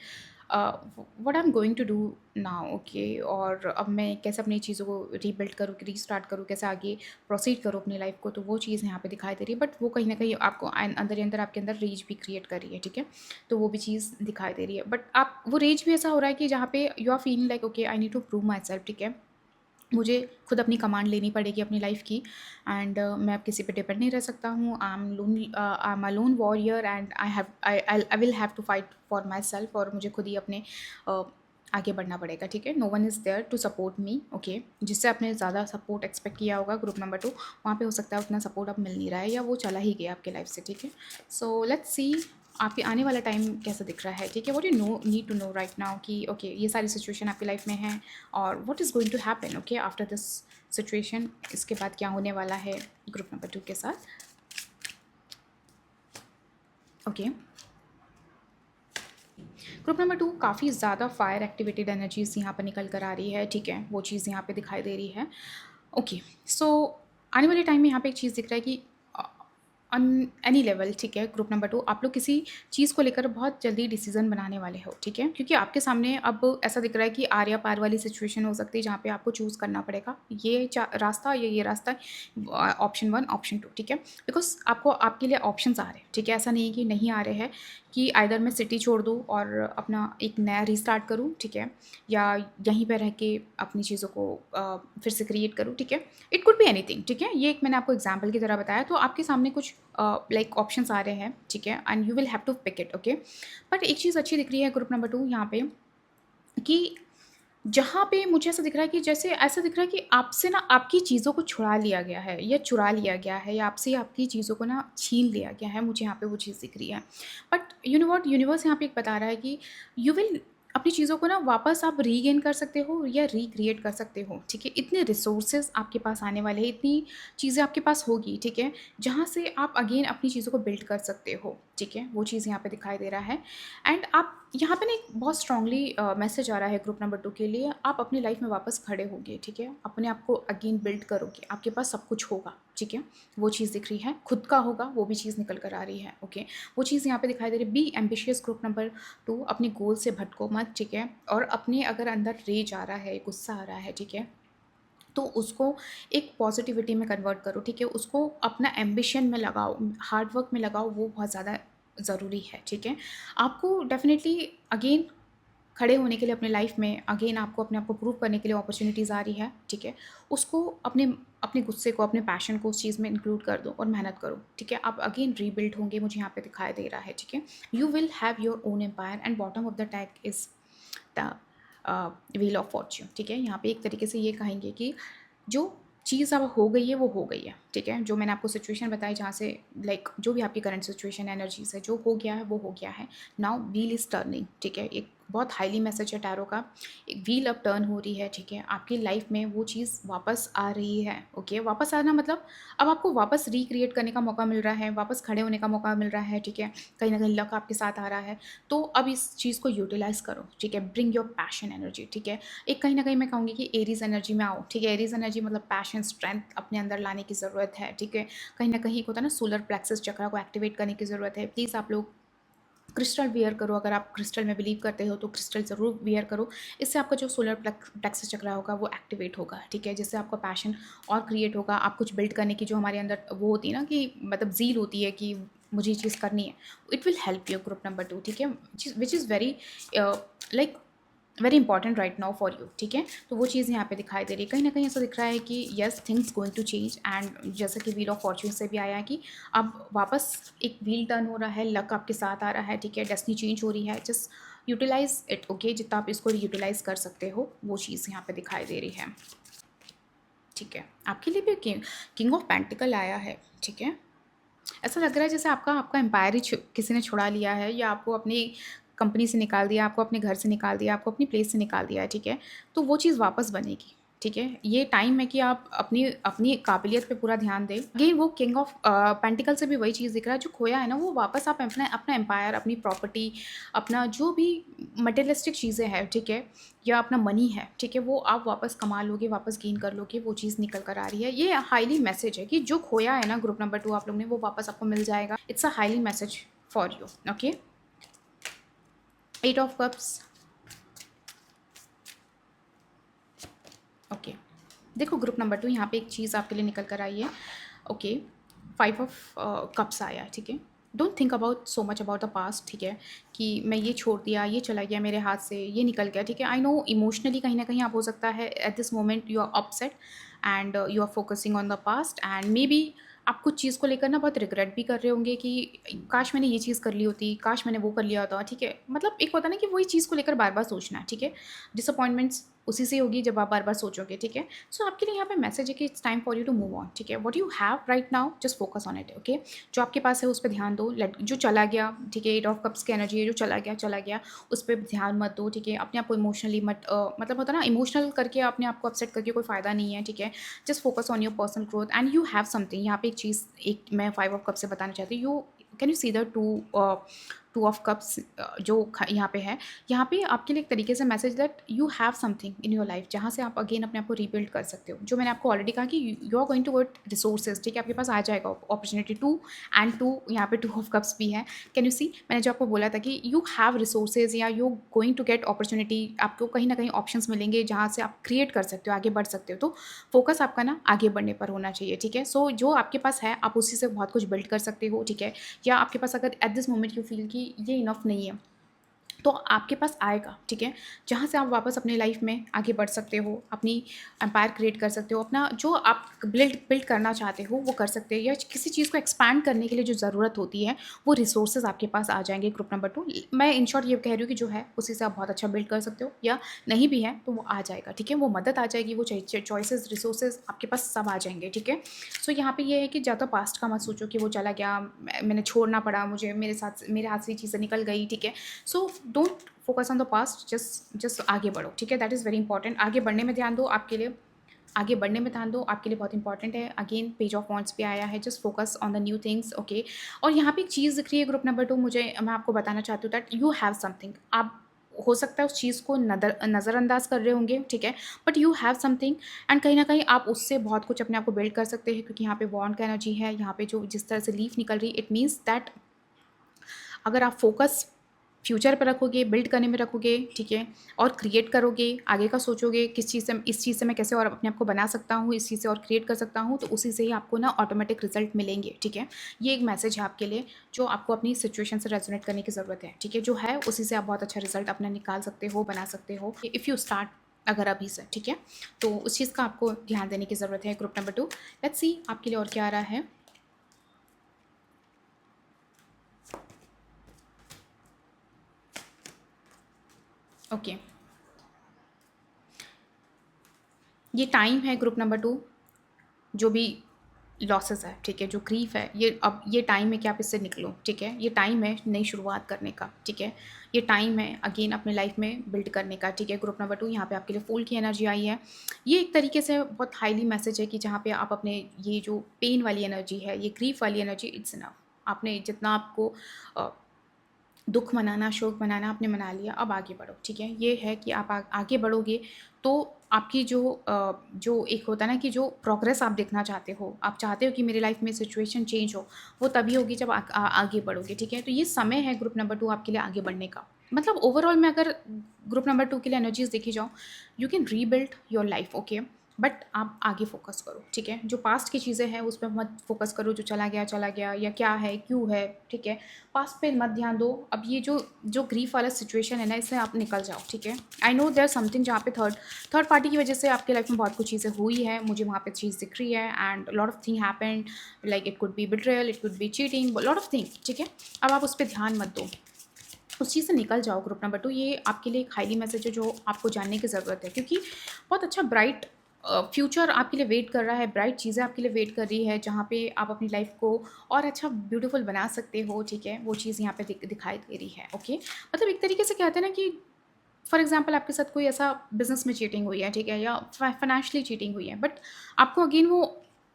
what I am going to do now, okay. और अब मैं कैसे अपनी चीज़ों को रीबिल्ड करूँ, रीस्टार्ट करूँ, कैसे आगे प्रोसीड करूँ अपनी लाइफ को, तो वो चीज़ यहाँ पे दिखाई दे रही है। बट वो कहीं ना कहीं आपको अंदर ही अंदर आपके अंदर रेज भी क्रिएट कर रही है, ठीक है। तो वो भी चीज़ दिखाई दे रही है, बट आप वो रेज भी ऐसा हो रहा है कि जहाँ पे you are feeling like okay I need to prove myself, ठीक है। मुझे खुद अपनी कमांड लेनी पड़ेगी अपनी लाइफ की, एंड मैं अब किसी पे डिपेंड नहीं रह सकता हूँ। I am a lone warrior, and I will have to fight for myself, और मुझे खुद ही अपने आगे बढ़ना पड़ेगा, ठीक है। No one is there to support me, okay. जिससे आपने ज़्यादा सपोर्ट एक्सपेक्ट किया होगा ग्रुप नंबर 2, वहाँ पे हो सकता है उतना सपोर्ट अब मिल नहीं रहा है, या वो चला ही गया आपके लाइफ से, ठीक है। सो लेट्स सी आपके आने वाला टाइम कैसा दिख रहा है, ठीक है। What you need to know right now कि ओके ये सारी सिचुएशन आपकी लाइफ में है, और what is going to happen, okay, after this situation. इसके बाद क्या होने वाला है ग्रुप नंबर 2 के साथ, ओके। ग्रुप नंबर 2 काफ़ी ज़्यादा फायर एक्टिवेटेड एनर्जीज यहाँ पर निकल कर आ रही है, ठीक है। वो चीज़ यहाँ पे दिखाई दे रही है, ओके। सो आने वाले टाइम में यहाँ पे एक चीज़ दिख रहा है कि ऑन एनी लेवल, ठीक है। ग्रुप नंबर 2, आप लोग किसी चीज़ को लेकर बहुत जल्दी डिसीज़न बनाने वाले हो, ठीक है। क्योंकि आपके सामने अब ऐसा दिख रहा है कि आर या पार वाली सिचुएशन हो सकती है जहाँ पे आपको चूज़ करना पड़ेगा, ये रास्ता या ये रास्ता, ऑप्शन 1 ऑप्शन 2, ठीक है। बिकॉज आपको आपके लिए ऑप्शंस आ रहे हैं, ठीक है। ऐसा नहीं है कि नहीं आ रहे हैं, कि आइदर मैं सिटी छोड़ दूँ और अपना एक नया रीस्टार्ट करूँ, ठीक है, या यहीं पे रह के अपनी चीज़ों को फिर से क्रिएट करूँ, ठीक है। इट कुड बी एनीथिंग, ठीक है। ये एक मैंने आपको एग्जाम्पल की तरह बताया, तो आपके सामने कुछ लाइक ऑप्शंस आ रहे हैं, ठीक है, and you will have to pick it, okay. But एक चीज़ अच्छी दिख रही है ग्रुप नंबर 2 यहाँ पे, कि जहाँ पे मुझे ऐसा दिख रहा है कि जैसे ऐसा दिख रहा है कि आपसे ना आपकी चीज़ों को छुड़ा लिया गया है या चुरा लिया गया है, या आपसे आपकी चीज़ों को ना छीन लिया गया है, मुझे यहाँ पे वो चीज़ दिख रही है। But you know what, universe यहाँ पे एक बता रहा है कि यू विल अपनी चीज़ों को ना वापस आप रीगेन कर सकते हो या रिक्रिएट कर सकते हो, ठीक है। इतने रिसोर्सेज आपके पास आने वाले हैं, इतनी चीज़ें आपके पास होगी, ठीक है, जहाँ से आप अगेन अपनी चीज़ों को बिल्ड कर सकते हो, ठीक है। वो चीज़ यहाँ पे दिखाई दे रहा है। एंड आप यहाँ पे ना एक बहुत स्ट्रांगली मैसेज आ रहा है ग्रुप नंबर 2 के लिए, आप अपनी लाइफ में वापस खड़े होगे, ठीक है, अपने आप को अगेन बिल्ड करोगे, आपके पास सब कुछ होगा, ठीक है। वो चीज़ दिख रही है, खुद का होगा, वो भी चीज़ निकल कर आ रही है, ओके। वो चीज़ यहाँ पे दिखाई दे रही है। बी एम्बिशियस ग्रुप नंबर 2, अपने गोल से भटको मत, ठीक है। और अपने अगर अंदर रेज आ रहा है, गुस्सा आ रहा है, ठीक है, तो उसको एक पॉजिटिविटी में कन्वर्ट करो, ठीक है। उसको अपना एम्बिशन में लगाओ, हार्ड वर्क में लगाओ, वो बहुत ज़्यादा ज़रूरी है, ठीक है। आपको डेफिनेटली अगेन खड़े होने के लिए अपने लाइफ में, अगेन आपको अपने आप को प्रूव करने के लिए अपॉर्चुनिटीज़ आ रही है, ठीक है। उसको अपने अपने गुस्से को, अपने पैशन को उस चीज़ में इंक्लूड कर दो और मेहनत करो, ठीक है। आप अगेन रीबिल्ड होंगे, मुझे यहाँ पे दिखाई दे रहा है, ठीक है। You will have your own empire and bottom of the tag is the wheel of fortune, ठीक है। यहाँ पे एक तरीके से ये कहेंगे कि जो चीज़ अब हो गई है वो हो गई है, ठीक है। जो मैंने आपको सिचुएशन बताई जहाँ से लाइक जो भी आपकी करंट सिचुएशन एनर्जीज है, जो हो गया है वो हो गया है। नाउ व्हील इज़ टर्निंग, ठीक है। एक बहुत हाईली मैसेज है टैरो का, एक व्हील अब टर्न हो रही है, ठीक है। आपकी लाइफ में वो चीज़ वापस आ रही है, ओके। वापस आना मतलब अब आपको वापस रिक्रिएट करने का मौका मिल रहा है, वापस खड़े होने का मौका मिल रहा है, ठीक है। कहीं ना कहीं लक आपके साथ आ रहा है, तो अब इस चीज़ को यूटिलाइज़ करो, ठीक है। ब्रिंग योर पैशन एनर्जी, ठीक है। एक कहीं न कहीं मैं कहूँगी कि एरीज़ एनर्जी में आओ, ठीक है। एरीज़ एनर्जी मतलब पैशन, स्ट्रेंथ अपने अंदर लाने की ज़रूरत है, ठीक है। कहीं न कहीं एक होता है ना, सोलर प्लेक्सस चक्र को एक्टिवेट करने की ज़रूरत है। प्लीज़ आप लोग क्रिस्टल वियर करो, अगर आप क्रिस्टल में बिलीव करते हो तो क्रिस्टल ज़रूर वियर करो। इससे आपका जो सोलर प्लेक्सस चक्र होगा वो एक्टिवेट होगा, ठीक है। जिससे आपका पैशन और क्रिएट होगा। आप कुछ बिल्ड करने की जो हमारे अंदर वो होती है ना, कि मतलब ज़ील होती है कि मुझे ये चीज़ करनी है, it will help you group number 2, ठीक है। Which is very like very important right now for you, ठीक है। तो वो चीज़ यहाँ पे दिखाई दे रही है। कहीं ना कहीं ऐसा दिख रहा है कि yes, things going to change, and जैसा कि व्हील ऑफ फॉर्च्यून से भी आया है कि अब वापस एक व्हील टर्न हो रहा है, लक आपके साथ आ रहा है, ठीक है। डेस्टिनी चेंज हो रही है, जस्ट यूटिलाइज इट, ओके। जितना आप इसको यूटिलाइज कर सकते हो वो चीज़ यहाँ पे दिखाई दे रही है, ठीक है। आपके लिए भी किंग ऑफ पेंटिकल आया है, ठीक है। ऐसा लग रहा है जैसे आपका आपका एम्पायर ही किसी ने छुड़ा लिया है, या आपको अपनी कंपनी से निकाल दिया, आपको अपने घर से निकाल दिया, आपको अपनी प्लेस से निकाल दिया है, ठीक है। तो वो चीज़ वापस बनेगी, ठीक है। ये टाइम है कि आप अपनी अपनी काबिलियत पे पूरा ध्यान दें। अगेन वो किंग ऑफ पेंटिकल से भी वही चीज़ दिख रहा है, जो खोया है ना वो वापस आप अपना अपना एम्पायर, अपनी प्रॉपर्टी, अपना जो भी मटेरियलिस्टिक चीज़ें हैं, ठीक है, या अपना मनी है, ठीक है, वो आप वापस कमा लोगे, वापस गेन कर लोगे। वो चीज़ निकल कर आ रही है। ये हाईली मैसेज है कि जो खोया है ना ग्रुप नंबर 2 आप लोग ने, वो वापस आपको मिल जाएगा। It's a highly message for you, okay. 8 of cups, okay. देखो ग्रुप नंबर 2 यहाँ पे एक चीज़ आपके लिए निकल कर आई है, ओके। 5 ऑफ कप्स आया है, ठीक है। Don't think about so much about the past, ठीक है, कि मैं ये छोड़ दिया, ये चला गया मेरे हाथ से, ये निकल गया, ठीक है। आई नो इमोशनली कहीं ना कहीं आप हो सकता है at this moment you are upset and you are focusing on the past, and maybe आप कुछ चीज़ को लेकर ना बहुत रिग्रेट भी कर रहे होंगे कि काश मैंने ये चीज़ कर ली होती, काश मैंने वो कर लिया होता, ठीक है। मतलब एक होता है ना कि वही चीज़ को लेकर बार बार सोचना, ठीक है। डिसअपॉइंटमेंट्स उसी से होगी जब आप बार बार सोचोगे, ठीक है। सो आपके लिए यहाँ पे मैसेज है कि it's time for you to move on, ठीक है। What you have right now just focus on it, okay. जो आपके पास है उस पर ध्यान दो। लेट जो चला गया, ठीक है, 8 ऑफ कप्स की एनर्जी है, जो चला गया चला गया, उस पर ध्यान मत दो, ठीक है। अपने आप को इमोशनली मत मतलब होता है ना, इमोशनल करके अपने आप को अपसेट करके कोई फ़ायदा नहीं है, ठीक है। Just focus on your personal growth and you have something. यहाँ पे एक चीज़ एक मैं 5 ऑफ कप से बताना चाहती हूँ, you can you see the two two of cups जो यहाँ पे है, यहाँ पे आपके लिए एक तरीके से message that you have something in your life, जहाँ से आप अगेन अपने आप को रीबिल्ड कर सकते हो। जो मैंने आपको ऑलरेडी कहा कि you are going to get resources, ठीक है, आपके पास आ जाएगा अपॉर्चुनिटी टू, एंड टू यहाँ पे टू ऑफ कप्स भी है। कैन यू सी, मैंने जो आपको बोला था कि यू हैव रिसोर्सेज या you going to get opportunity, आपको कहीं ना कहीं ऑप्शंस मिलेंगे जहाँ से आप क्रिएट कर सकते हो, आगे बढ़ सकते हो। तो फोकस आपका ना आगे बढ़ने पर होना चाहिए, ठीक है। सो जो आपके पास है आप उसी से बहुत कुछ बिल्ड कर सकते हो, ठीक है। या आपके पास अगर eight this moment you feel कि ये इनफ नहीं है, तो आपके पास आएगा, ठीक है, जहाँ से आप वापस अपनी लाइफ में आगे बढ़ सकते हो, अपनी एम्पायर क्रिएट कर सकते हो, अपना जो आप बिल्ड करना चाहते हो वो कर सकते हो। या किसी चीज़ को एक्सपैंड करने के लिए जो ज़रूरत होती है वो रिसोर्सेज आपके पास आ जाएंगे। ग्रुप नंबर 2, मैं इन शॉर्ट ये कह रही हूँ कि जो है उसी से आप बहुत अच्छा बिल्ड कर सकते हो, या नहीं भी है तो वो आ जाएगा, ठीक है, वो मदद आ जाएगी, वो चॉइसेस रिसोर्सेज आपके पास सब आ जाएंगे, ठीक है। सो यहाँ पे ये है कि ज़्यादा पास्ट का मत सोचो कि वो चला गया, मैंने छोड़ना पड़ा, मुझे मेरे हाथ से चीज़ें निकल गई, ठीक है। So don't focus on the past, just आगे बढ़ो, ठीक है, दैट इज़ वेरी इंपॉर्टेंट। आगे बढ़ने में ध्यान दो, आपके लिए आगे बढ़ने में ध्यान दो, आपके लिए बहुत इंपॉर्टेंट है। अगेन पेज ऑफ वॉन्ट्स भी आया है, just focus on the new things, okay. और यहाँ पे एक चीज़ दिख रही है ग्रुप नंबर 2, मैं आपको बताना चाहती हूँ दैट यू हैव समथिंग। आप हो सकता है उस चीज़ को नज़रअंदाज कर रहे होंगे, ठीक है, but you have something, and कहीं ना कहीं आप उससे बहुत कुछ अपने आप को बिल्ड कर सकते हैं, क्योंकि यहाँ पे वॉन्ट का एनर्जी है, यहाँ पे जो जिस तरह से लीफ निकल रही, इट मीन्स दैट अगर आप फोकस फ्यूचर पर रखोगे, बिल्ड करने में रखोगे, ठीक है, और क्रिएट करोगे, आगे का सोचोगे, किस चीज़ से, इस चीज़ से मैं कैसे और अपने आप को बना सकता हूँ, इस चीज़ से और क्रिएट कर सकता हूँ, तो उसी से ही आपको ना ऑटोमेटिक रिजल्ट मिलेंगे, ठीक है। ये एक मैसेज है आपके लिए, जो आपको अपनी सिचुएशन से रेजोनेट करने की ज़रूरत है, ठीक है, जो है उसी से आप बहुत अच्छा रिजल्ट अपना निकाल सकते हो, बना सकते हो, इफ़ यू स्टार्ट अगर अभी से, ठीक है। तो उस चीज़ का आपको ध्यान देने की ज़रूरत है। ग्रुप नंबर 2, लेट्स सी आपके लिए और क्या आ रहा है। ओके, ये टाइम है ग्रुप नंबर 2, जो भी लॉसेस है, ठीक है, जो ग्रीफ है, ये अब ये टाइम है कि आप इससे निकलो, ठीक है। ये टाइम है नई शुरुआत करने का, ठीक है। ये टाइम है अगेन अपने लाइफ में बिल्ड करने का, ठीक है। ग्रुप नंबर 2, यहाँ पे आपके लिए फूल की एनर्जी आई है। ये एक तरीके से बहुत हाईली मैसेज है कि जहाँ पे आप अपने ये जो पेन वाली एनर्जी है, ये ग्रीफ वाली एनर्जी, इट्स इनफ। आपने जितना आपको दुख मनाना, शोक मनाना आपने मना लिया, अब आगे बढ़ो, ठीक है। ये है कि आप आगे बढ़ोगे तो आपकी जो एक होता है ना कि जो प्रोग्रेस आप देखना चाहते हो, आप चाहते हो कि मेरी लाइफ में सिचुएशन चेंज हो, वो तभी होगी जब आगे बढ़ोगे, ठीक है। तो ये समय है ग्रुप नंबर 2 आपके लिए आगे बढ़ने का। मतलब ओवरऑल में अगर ग्रुप नंबर 2 के लिए एनर्जीज देखी जाओ, you can rebuild your life, okay, but आप आगे फोकस करो, ठीक है। जो पास्ट की चीज़ें हैं उस पर मत फोकस करो, जो चला गया या क्या है क्यों है, ठीक है, पास्ट पे मत ध्यान दो। अब ये जो ग्रीफ वाला सिचुएशन है ना, इससे आप निकल जाओ, ठीक है। आई नो देयर समथिंग जहाँ पे थर्ड पार्टी की वजह से आपके लाइफ में बहुत कुछ चीज़ें हुई है, मुझे वहाँ पे चीज़ दिख रही है, and lot of thing happened, like it could B betrayal, it could B cheating, lot of thing, ठीक है। अब आप उस पर ध्यान मत दो, उस चीज़ से निकल जाओ। ग्रुप नंबर 2, ये आपके लिए एक हाईली मैसेज है जो आपको जानने की ज़रूरत है, क्योंकि बहुत अच्छा ब्राइट फ्यूचर आपके लिए वेट कर रहा है, ब्राइट चीज़ें आपके लिए वेट कर रही है, जहाँ पे आप अपनी लाइफ को और अच्छा ब्यूटीफुल बना सकते हो, ठीक है। वो चीज़ यहाँ पे दिखाई दे रही है, ओके। मतलब एक तरीके से कहते हैं ना कि फॉर एग्जाम्पल आपके साथ कोई ऐसा बिजनेस में चीटिंग हुई है, ठीक है, या फाइनेंशियली चीटिंग हुई है, बट आपको अगेन वो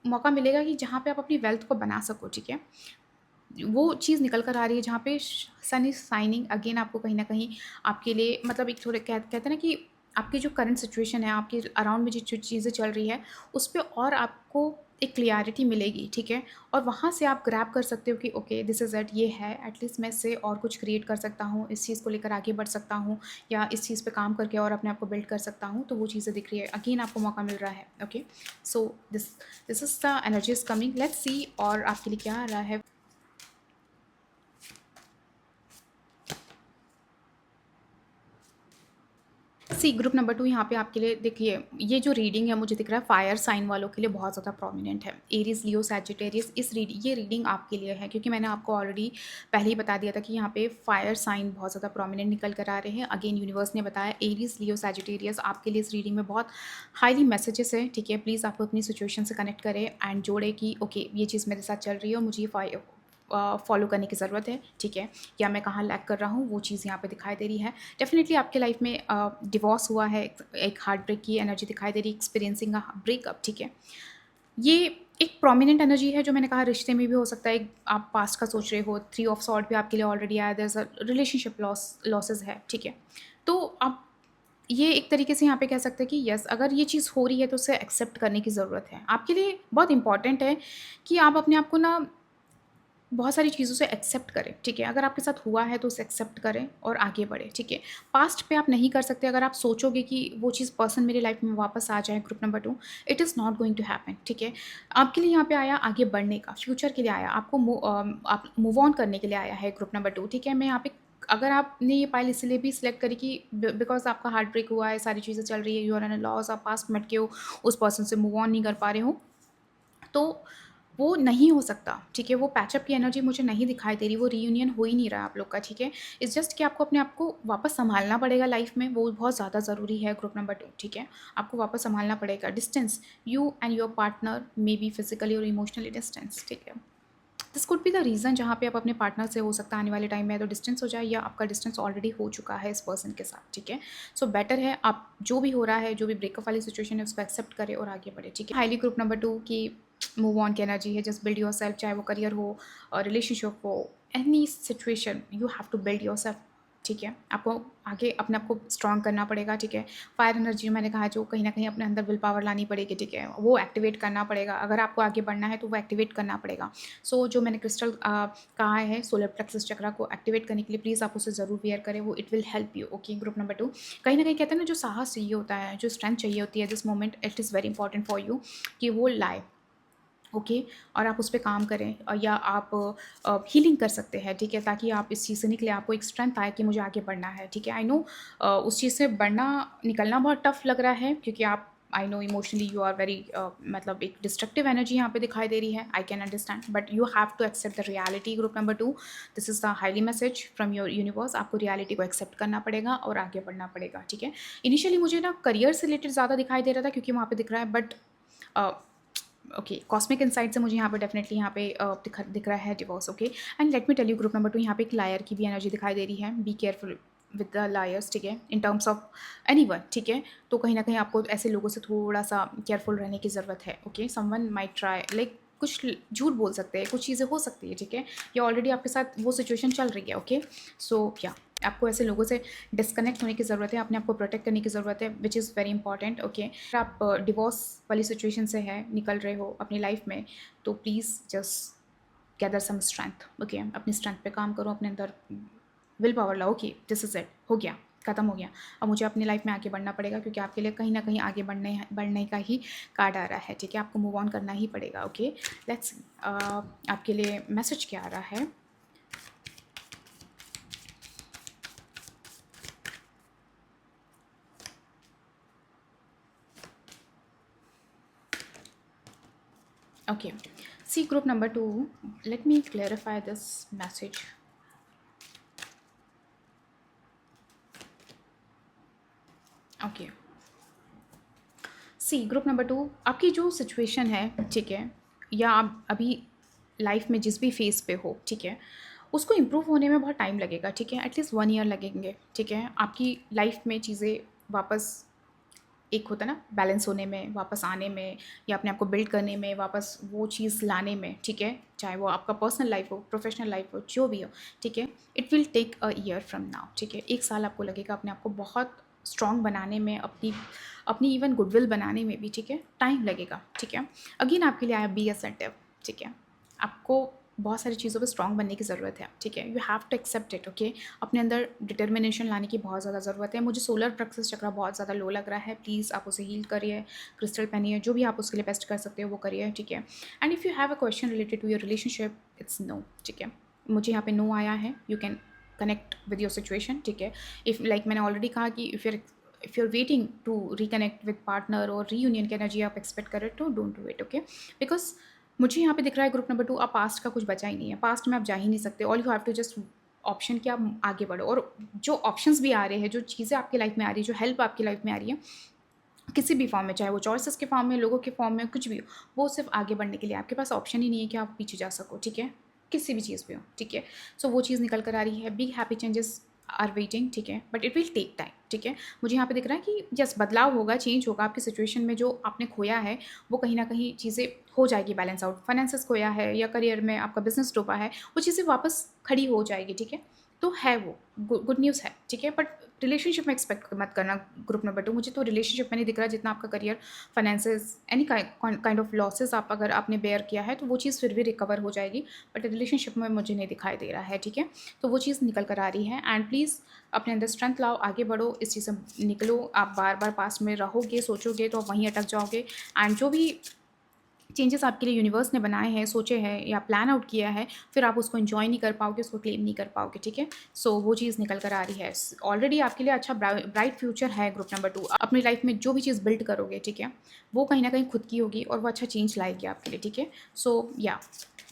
मौका मिलेगा कि जहाँ पे आप अपनी वेल्थ को बना सको, ठीक है। वो चीज़ निकल कर आ रही है जहाँ पे सन इज़ शाइनिंग अगेन, आपको कहीं न कहीं आपके लिए मतलब एक थोड़े कहते हैं ना कि आपकी जो करंट सिचुएशन है, आपके अराउंड में जो चीज़ें चल रही है, उस पे और आपको एक क्लैरिटी मिलेगी, ठीक है। और वहाँ से आप ग्रैब कर सकते हो कि ओके दिस इज़ इट, ये है, एटलीस्ट मैं इससे और कुछ क्रिएट कर सकता हूँ, इस चीज़ को लेकर आगे बढ़ सकता हूँ, या इस चीज़ पे काम करके और अपने आप को बिल्ड कर सकता हूँ। तो वो चीज़ें दिख रही है, अगेन आपको मौका मिल रहा है, okay. So this is the energy is coming, let's see और आपके लिए क्या आ रहा है। सी ग्रुप नंबर 2, यहाँ पे आपके लिए देखिए, ये जो रीडिंग है मुझे दिख रहा है फायर साइन वालों के लिए बहुत ज़्यादा प्रोमिनेंट है। एरीज, लियो, सैजिटेरियस, ये रीडिंग आपके लिए है, क्योंकि मैंने आपको ऑलरेडी पहले ही बता दिया था कि यहाँ पे फायर साइन बहुत ज़्यादा प्रोमिनेंट निकल कर आ रहे हैं। अगेन यूनिवर्स ने बताया एरीज, लियो, सैजिटेरियस आपके लिए इस रीडिंग में बहुत हाईली मैसेजेस है, ठीक है। प्लीज़ आपको अपनी सिचुएशन से कनेक्ट करें एंड जोड़े कि ओके ये चीज़ मेरे साथ चल रही है और मुझे ये फॉलो करने की ज़रूरत है, ठीक है, या मैं कहाँ लैक कर रहा हूँ, वो चीज़ यहाँ पे दिखाई दे रही है। डेफिनेटली आपके लाइफ में डिवोर्स हुआ है, एक हार्ट ब्रेक की एनर्जी दिखाई दे रही है, एक्सपीरियंसिंग अ ब्रेकअप, ठीक है। ये एक प्रोमिनेंट एनर्जी है जो मैंने कहा रिश्ते में भी हो सकता है, आप पास्ट का सोच रहे हो, 3 ऑफ सॉर्ड भी आपके लिए ऑलरेडी आया, there is a relationship losses है, ठीक है। तो आप ये एक तरीके से यहाँ पे कह सकते हैं कि यस, अगर ये चीज़ हो रही है तो उसे एक्सेप्ट करने की ज़रूरत है। आपके लिए बहुत इंपॉर्टेंट है कि आप अपने आप को ना बहुत सारी चीज़ों से एक्सेप्ट करें, ठीक है? अगर आपके साथ हुआ है तो उसे एक्सेप्ट करें और आगे बढ़ें, ठीक है? पास्ट पे आप नहीं कर सकते, अगर आप सोचोगे कि वो चीज़ पर्सन मेरी लाइफ में वापस आ जाए, group number 2, it is not going to happen, ठीक है? आपके लिए यहाँ पे आया आगे बढ़ने का, फ्यूचर के लिए आया, आपको आप मूव ऑन करने के लिए आया है ग्रुप नंबर 2, ठीक है? मैं यहाँ पे अगर आपने ये पाइल इसलिए भी सिलेक्ट करी कि बिकॉज़ आपका हार्ट ब्रेक हुआ है, सारी चीज़ें चल रही है, you are in a loss, आप पास्ट में अटके हो, उस पर्सन से मूव ऑन नहीं कर पा रहे हो, तो वो नहीं हो सकता, ठीक है? वो पैचअप की एनर्जी मुझे नहीं दिखाई दे रही, वो रीयूनियन हो ही नहीं रहा है आप लोग का, ठीक है? इट्स जस्ट कि आपको अपने आप को वापस सँभालना पड़ेगा लाइफ़ में, वो बहुत ज़्यादा ज़रूरी है ग्रुप नंबर 2, ठीक है? आपको वापस सँभालना पड़ेगा। Distance, you and your partner may be physically और इमोशनली डिस्टेंस, ठीक है? This could be the reason जहाँ पे आप अपने पार्टनर से, हो सकता है आने वाले टाइम में तो डिस्टेंस हो जाए, या आपका डिस्टेंस ऑलरेडी हो चुका है इस पर्सन के साथ, ठीक है? सो बेटर है आप जो भी हो रहा है, जो भी ब्रेकअप वाली सिचुएशन है, उसको एक्सेप्ट करें और आगे बढ़े, ठीक है? हाईली ग्रुप नंबर 2 की मूव ऑन की एनर्जी है, जस्ट बिल्ड योरसेल्फ, चाहे वो करियर हो और रिलेशनशिप हो, any situation you have to build yourself, ठीक है? आपको आगे अपने आप को स्ट्रॉन्ग करना पड़ेगा, ठीक है? फायर एनर्जी मैंने कहा जो कहीं न कहीं अपने अंदर विल पावर लानी पड़ेगी, ठीक है? वो एक्टिवेट करना पड़ेगा, अगर आपको आगे बढ़ना है तो वो एक्टिवेट करना पड़ेगा। सो जो मैंने क्रिस्टल कहा है सोलर प्लेक्सस चक्रा को एक्टिवेट करने के लिए, प्लीज़ आप उसे ज़रूर वेयर करें, वो it will help you, okay? Group number 2, कहीं न कहीं कहते हैं ना, जो साहस चाहिए होता है, जो स्ट्रेंथ चाहिए होती है, this moment it is very important for you कि वो लाए, ओके? और आप उस पे काम करें, या आप हीलिंग कर सकते हैं, ठीक है? ताकि आप इस चीज़ से निकलें, आपको एक स्ट्रेंथ आए कि मुझे आगे बढ़ना है, ठीक है? आई नो उस चीज़ से बढ़ना निकलना बहुत टफ लग रहा है, क्योंकि आप, I know emotionally you are very मतलब एक डिस्ट्रक्टिव एनर्जी यहाँ पे दिखाई दे रही है, I can understand, but you have to accept the reality group number 2, this is the highly message from your universe, आपको रियलिटी को एक्सेप्ट करना पड़ेगा और आगे बढ़ना पड़ेगा, ठीक है? इनिशियली मुझे ना करियर से रिलेटेड ज़्यादा दिखाई दे रहा था, क्योंकि वहाँ पे दिख रहा है, बट ओके, कॉस्मिक इनसाइट से मुझे यहाँ पे डेफिनेटली यहाँ पे दिख रहा है divorce, okay? And let me tell you group number 2, यहाँ पे एक लायर की भी एनर्जी दिखाई दे रही है, be careful with the lawyers, ठीक है? इन टर्म्स ऑफ एनीवन, ठीक है? तो कहीं न कहीं आपको ऐसे लोगों से थोड़ा-सा केयरफुल रहने की ज़रूरत है, okay? Someone might try like कुछ झूठ बोल सकते हैं, कुछ चीज़ें हो सकती है, ठीक है? या ऑलरेडी आपके साथ वो सिचुएशन चल रही है, ओके? सो या आपको ऐसे लोगों से डिस्कनेक्ट होने की ज़रूरत है, अपने आप को प्रोटेक्ट करने की ज़रूरत है, which is very important, okay? अगर आप डिवोर्स वाली सिचुएशन से है निकल रहे हो अपनी लाइफ में, तो please just gather some strength, okay? अपनी स्ट्रेंथ पे काम करो, अपने अंदर विल पावर लाओ कि दिस इज़ इट, हो गया, खत्म हो गया, अब मुझे अपनी लाइफ में आगे बढ़ना पड़ेगा, क्योंकि आपके लिए कहीं ना कहीं आगे बढ़ने का ही कार्ड आ रहा है, ठीक है? आपको मूव ऑन करना ही पड़ेगा, ओके? लेट्स आपके लिए मैसेज क्या आ रहा है? Okay. See, group number 2, let me clarify this message. Okay. See group number 2, आपकी जो सिचुएशन है, ठीक है? या आप अभी लाइफ में जिस भी फेज़ पे हो, ठीक है? उसको इम्प्रूव होने में बहुत टाइम लगेगा, ठीक है? एटलीस्ट 1 ईयर लगेंगे, ठीक है? आपकी लाइफ में चीज़ें वापस, एक होता है ना बैलेंस होने में, वापस आने में, या अपने आप को बिल्ड करने में, वापस वो चीज़ लाने में, ठीक है? चाहे वो आपका पर्सनल लाइफ हो, प्रोफेशनल लाइफ हो, जो भी हो, ठीक है? It will take a year from now, ठीक है? 1 साल आपको लगेगा अपने आप को बहुत स्ट्रॉन्ग बनाने में, अपनी अपनी इवन गुडविल बनाने में भी, ठीक है? टाइम लगेगा, ठीक है? अगेन आपके लिए आया बी असर्टिव, ठीक है? आपको बहुत सारी चीज़ों पे स्ट्रॉन्ग बनने की ज़रूरत है, ठीक है? You have to accept it, okay? अपने अंदर डिटर्मिनेशन लाने की बहुत ज़्यादा ज़रूरत है। मुझे सोलर प्लेक्सस चक्रा बहुत ज़्यादा लो लग रहा है, प्लीज़ आप उसे हील करिए, क्रिस्टल पहनिए, जो भी आप उसके लिए बेस्ट कर सकते हो वो करिए, ठीक है? And if you have a question related to your relationship, it's no, ठीक है? मुझे यहाँ पे नो आया है, you can connect with your situation, ठीक है? इफ़ लाइक मैंने ऑलरेडी कहा कि if you're waiting to reconnect with partner और reunion की एनर्जी आप एक्सपेक्ट कर रहे हो, तो don't do it, okay? Because मुझे यहाँ पे दिख रहा है ग्रुप नंबर 2, आप पास्ट का कुछ बचा ही नहीं है, पास्ट में आप जा ही नहीं सकते, all you have to just option कि आप आगे बढ़ो, और जो ऑप्शंस भी आ रहे हैं, जो चीज़ें आपकी लाइफ में आ रही है, जो हेल्प आपकी लाइफ में आ रही है, किसी भी फॉर्म में, चाहे वो चॉइसेस के फॉर्म में, लोगों के फॉर्म में, कुछ भी हो, वो सिर्फ आगे बढ़ने के लिए, आपके पास ऑप्शन ही नहीं है कि आप पीछे जा सको, ठीक है? किसी भी चीज़ पे हो, ठीक है? सो वो चीज़ निकल कर आ रही है, big happy changes are waiting, ठीक है, but it will take time, ठीक है। मुझे यहाँ पे दिख रहा है कि यस बदलाव होगा, चेंज होगा आपकी सिचुएशन में, जो आपने खोया है वो कहीं ना कहीं चीज़ें हो जाएगी बैलेंस आउट। फाइनेंसेस खोया है या करियर में आपका बिजनेस डूबा है, वो चीज़ें वापस खड़ी हो जाएगी, ठीक है। तो है वो गुड न्यूज़ है, ठीक है। बट रिलेशनशिप में एक्सपेक्ट मत करना ग्रुप नंबर 2। मुझे तो रिलेशनशिप में नहीं दिख रहा जितना आपका career, finances, any kind of losses आप अगर आपने बेयर किया है तो वो चीज़ फिर भी रिकवर हो जाएगी, बट रिलेशनशिप में मुझे नहीं दिखाई दे रहा है, ठीक है। तो वो चीज़ निकल कर आ रही है, एंड प्लीज़ अपने अंदर स्ट्रेंथ लाओ, आगे बढ़ो, इस चीज़ से निकलो। आप बार बार पास में रहोगे, सोचोगे तो आप वहीं अटक जाओगे, एंड जो भी चेंजेस आपके लिए यूनिवर्स ने बनाए हैं, सोचे हैं या प्लान आउट किया है, फिर आप उसको एंजॉय नहीं कर पाओगे, उसको क्लेम नहीं कर पाओगे, ठीक है। सो वो चीज़ निकल कर आ रही है। ऑलरेडी आपके लिए अच्छा ब्राइट फ्यूचर है ग्रुप नंबर 2। अपनी लाइफ में जो भी चीज़ बिल्ड करोगे, ठीक है, वो कहीं ना कहीं खुद की होगी और वो अच्छा चेंज लाएगी आपके लिए, ठीक है। सो या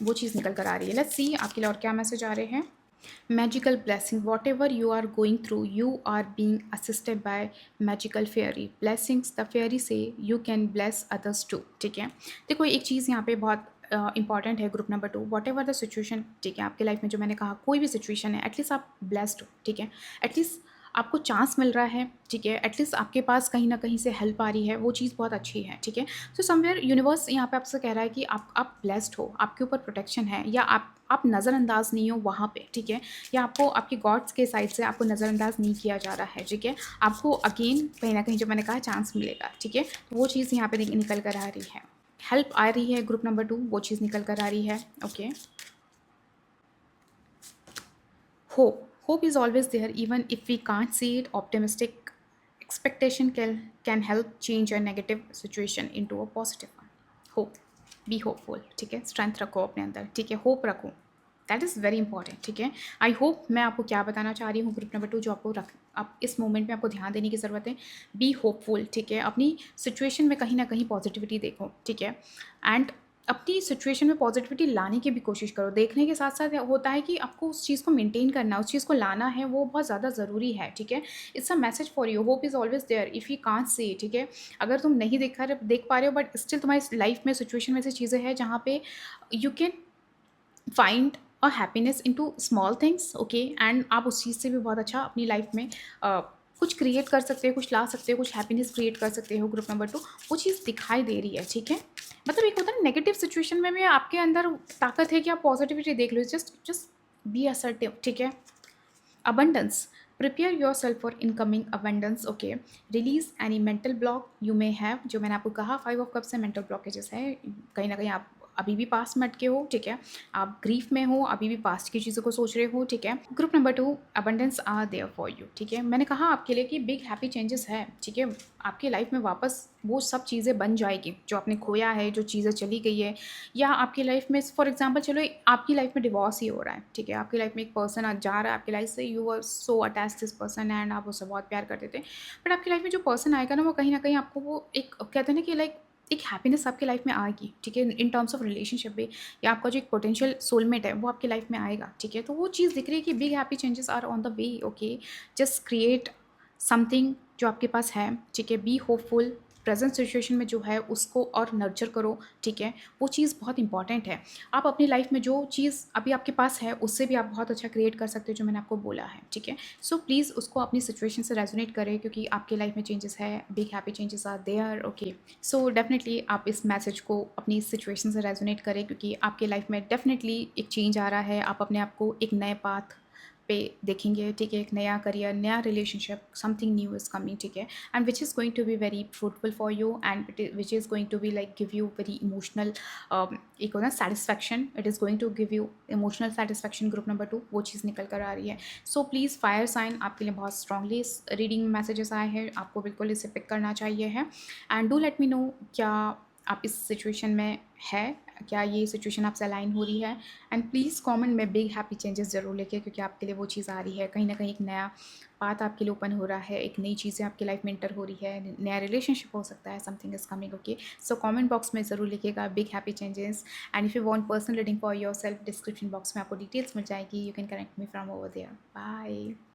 वो चीज़ निकल कर आ रही है। लेट्स सी आपके लिए और क्या मैसेज आ रहे हैं। Magical blessing, whatever you are going through, you are being assisted by magical fairy blessings. The fairy say you can bless others too, ठीक है। देखो एक चीज़ यहाँ पे बहुत इंपॉर्टेंट है group number 2। What ever the situation, ठीक है, आपके लाइफ में जो मैंने कहा कोई भी सिचुएशन है, एटलीस्ट आप ब्लेस्ड हो, ठीक है। एटलीस्ट आपको चांस मिल रहा है, ठीक है, एटलीस्ट आपके पास कहीं ना कहीं से हेल्प आ रही है, वो चीज़ बहुत अच्छी है, ठीक है। सो समवेयर यूनिवर्स यहाँ पे आपसे कह रहा है कि आप ब्लेस्ड हो, आपके ऊपर प्रोटेक्शन है, या आप नज़रअंदाज नहीं हो वहाँ पे, ठीक है, या आपको आपके गॉड्स के साइड से आपको नज़रअंदाज नहीं किया जा रहा है, ठीक है। आपको अगेन कहीं ना कहीं जो मैंने कहा चांस मिलेगा, ठीक है। तो वो चीज़ यहाँ पे निकल कर आ रही है, हेल्प आ रही है ग्रुप नंबर 2, वो चीज़ निकल कर आ रही है, okay. Hope is always there even if we can't see it. Optimistic expectation can help change a negative situation into a positive one. Hope, be hopeful, ठीक है। स्ट्रेंथ रखो अपने अंदर, ठीक है, होप रखो, दैट इज़ वेरी इंपॉर्टेंट, ठीक है। आई होप मैं आपको क्या बताना चाह रही हूँ ग्रुप नंबर 2, जो आपको आप इस मोमेंट में आपको ध्यान देने की ज़रूरत है। बी होपफुल, ठीक है, अपनी सिचुएशन में कहीं ना कहीं पॉजिटिविटी देखो, ठीक है, एंड अपनी सिचुएशन में पॉजिटिविटी लाने की भी कोशिश करो। देखने के साथ साथ होता है कि आपको उस चीज़ को मेंटेन करना, उस चीज़ को लाना है, वो बहुत ज़्यादा ज़रूरी है, ठीक है। It's a message for you, hope is always there if you can't see, ठीक है। अगर तुम नहीं देख पा रहे हो, बट स्टिल तुम्हारी लाइफ में सिचुएशन में ऐसी चीज़ें हैं जहाँ पे you can find a happiness into small things, okay, and आप उस चीज़ से भी बहुत अच्छा अपनी लाइफ में कुछ क्रिएट कर सकते हो, कुछ ला सकते हो, कुछ हैप्पीनेस क्रिएट कर सकते हो ग्रुप नंबर 2। वो चीज़ दिखाई दे रही है, ठीक है। मतलब एक होता है नेगेटिव सिचुएशन में भी आपके अंदर ताकत है कि आप पॉजिटिविटी देख लो, जस्ट बी असर्टिव, ठीक है। abundance, prepare yourself for incoming abundance, okay। release any mental block you may have, जो मैंने आपको कहा 5 ऑफ कप्स से मेंटल ब्लॉकेजेस है, कहीं ना कहीं आप अभी भी पास्ट में अटके हो, ठीक है, आप ग्रीफ में हो, अभी भी पास्ट की चीज़ों को सोच रहे हो, ठीक है। Group number 2, abundance are there for you, ठीक है। मैंने कहा आपके लिए कि बिग हैप्पी चेंजेस है, ठीक है। आपकी लाइफ में वापस वो सब चीज़ें बन जाएगी जो आपने खोया है, जो चीज़ें चली गई है, या आपकी लाइफ में फॉर एग्जांपल चलो आपकी लाइफ में डिवोर्स ही हो रहा है, ठीक है, आपकी लाइफ में एक पर्सन जा रहा है आपकी लाइफ से, you are so attach this person and आप उससे बहुत प्यार करते थे, बट आपकी लाइफ में जो पर्सन आएगा ना, वो कहीं ना कहीं आपको वो एक कहते हैं ना कि लाइक एक हैप्पीनेस आपकी लाइफ में आएगी, ठीक है, इन टर्म्स ऑफ रिलेशनशिप भी, या आपका जो एक पोटेंशियल सोलमेट है वो आपकी लाइफ में आएगा, ठीक है। तो वो चीज़ दिख रही है कि big happy changes are on the way, okay. Just create something जो आपके पास है, ठीक है। बी होपफुल, प्रेजेंट सिचुएशन में जो है उसको और नर्चर करो, ठीक है। वो चीज़ बहुत इंपॉर्टेंट है। आप अपनी लाइफ में जो चीज़ अभी आपके पास है उससे भी आप बहुत अच्छा क्रिएट कर सकते हो, जो मैंने आपको बोला है, ठीक है। सो प्लीज़ उसको अपनी सिचुएशन से रेजोनेट करें, क्योंकि आपकी लाइफ में चेंजेस है, big happy changes are there, okay. So definitely आप इस मैसेज को अपनी सिचुएशन से रेजोनेट करें, क्योंकि आपके लाइफ में डेफिनेटली एक चेंज आ रहा है। आप अपने आप को एक नए पाथ पे देखेंगे, ठीक है, एक नया करियर, नया relationship, something new is coming, ठीक है, and which is going to be very fruitful for you, and which is going to be like give you very emotional, एक होता है satisfaction, it is going to give you emotional satisfaction group number 2, वो चीज़ निकल कर आ रही है। सो प्लीज़ फायर साइन आपके लिए बहुत स्ट्रांगली इस रीडिंग मैसेजेस आए हैं, आपको बिल्कुल इसे पिक करना चाहिए है, and do let me know क्या आप इस सिचुएशन में है, क्या ये सिचुएशन आपसे अलाइन हो रही है, एंड प्लीज़ कमेंट में बिग हैप्पी चेंजेस ज़रूर लेके, क्योंकि आपके लिए वो चीज़ आ रही है, कहीं ना कहीं एक नया पाथ आपके लिए ओपन हो रहा है, एक नई चीज़ें आपकी लाइफ में इंटर हो रही है, नया रिलेशनशिप हो सकता है, something is coming, okay. So comment box में ज़रूर लिखिएगा big happy changes, and if you want personal reading for your self, description box में आपको डिटेल्स मिल जाएगी, you can connect me from over there. Bye.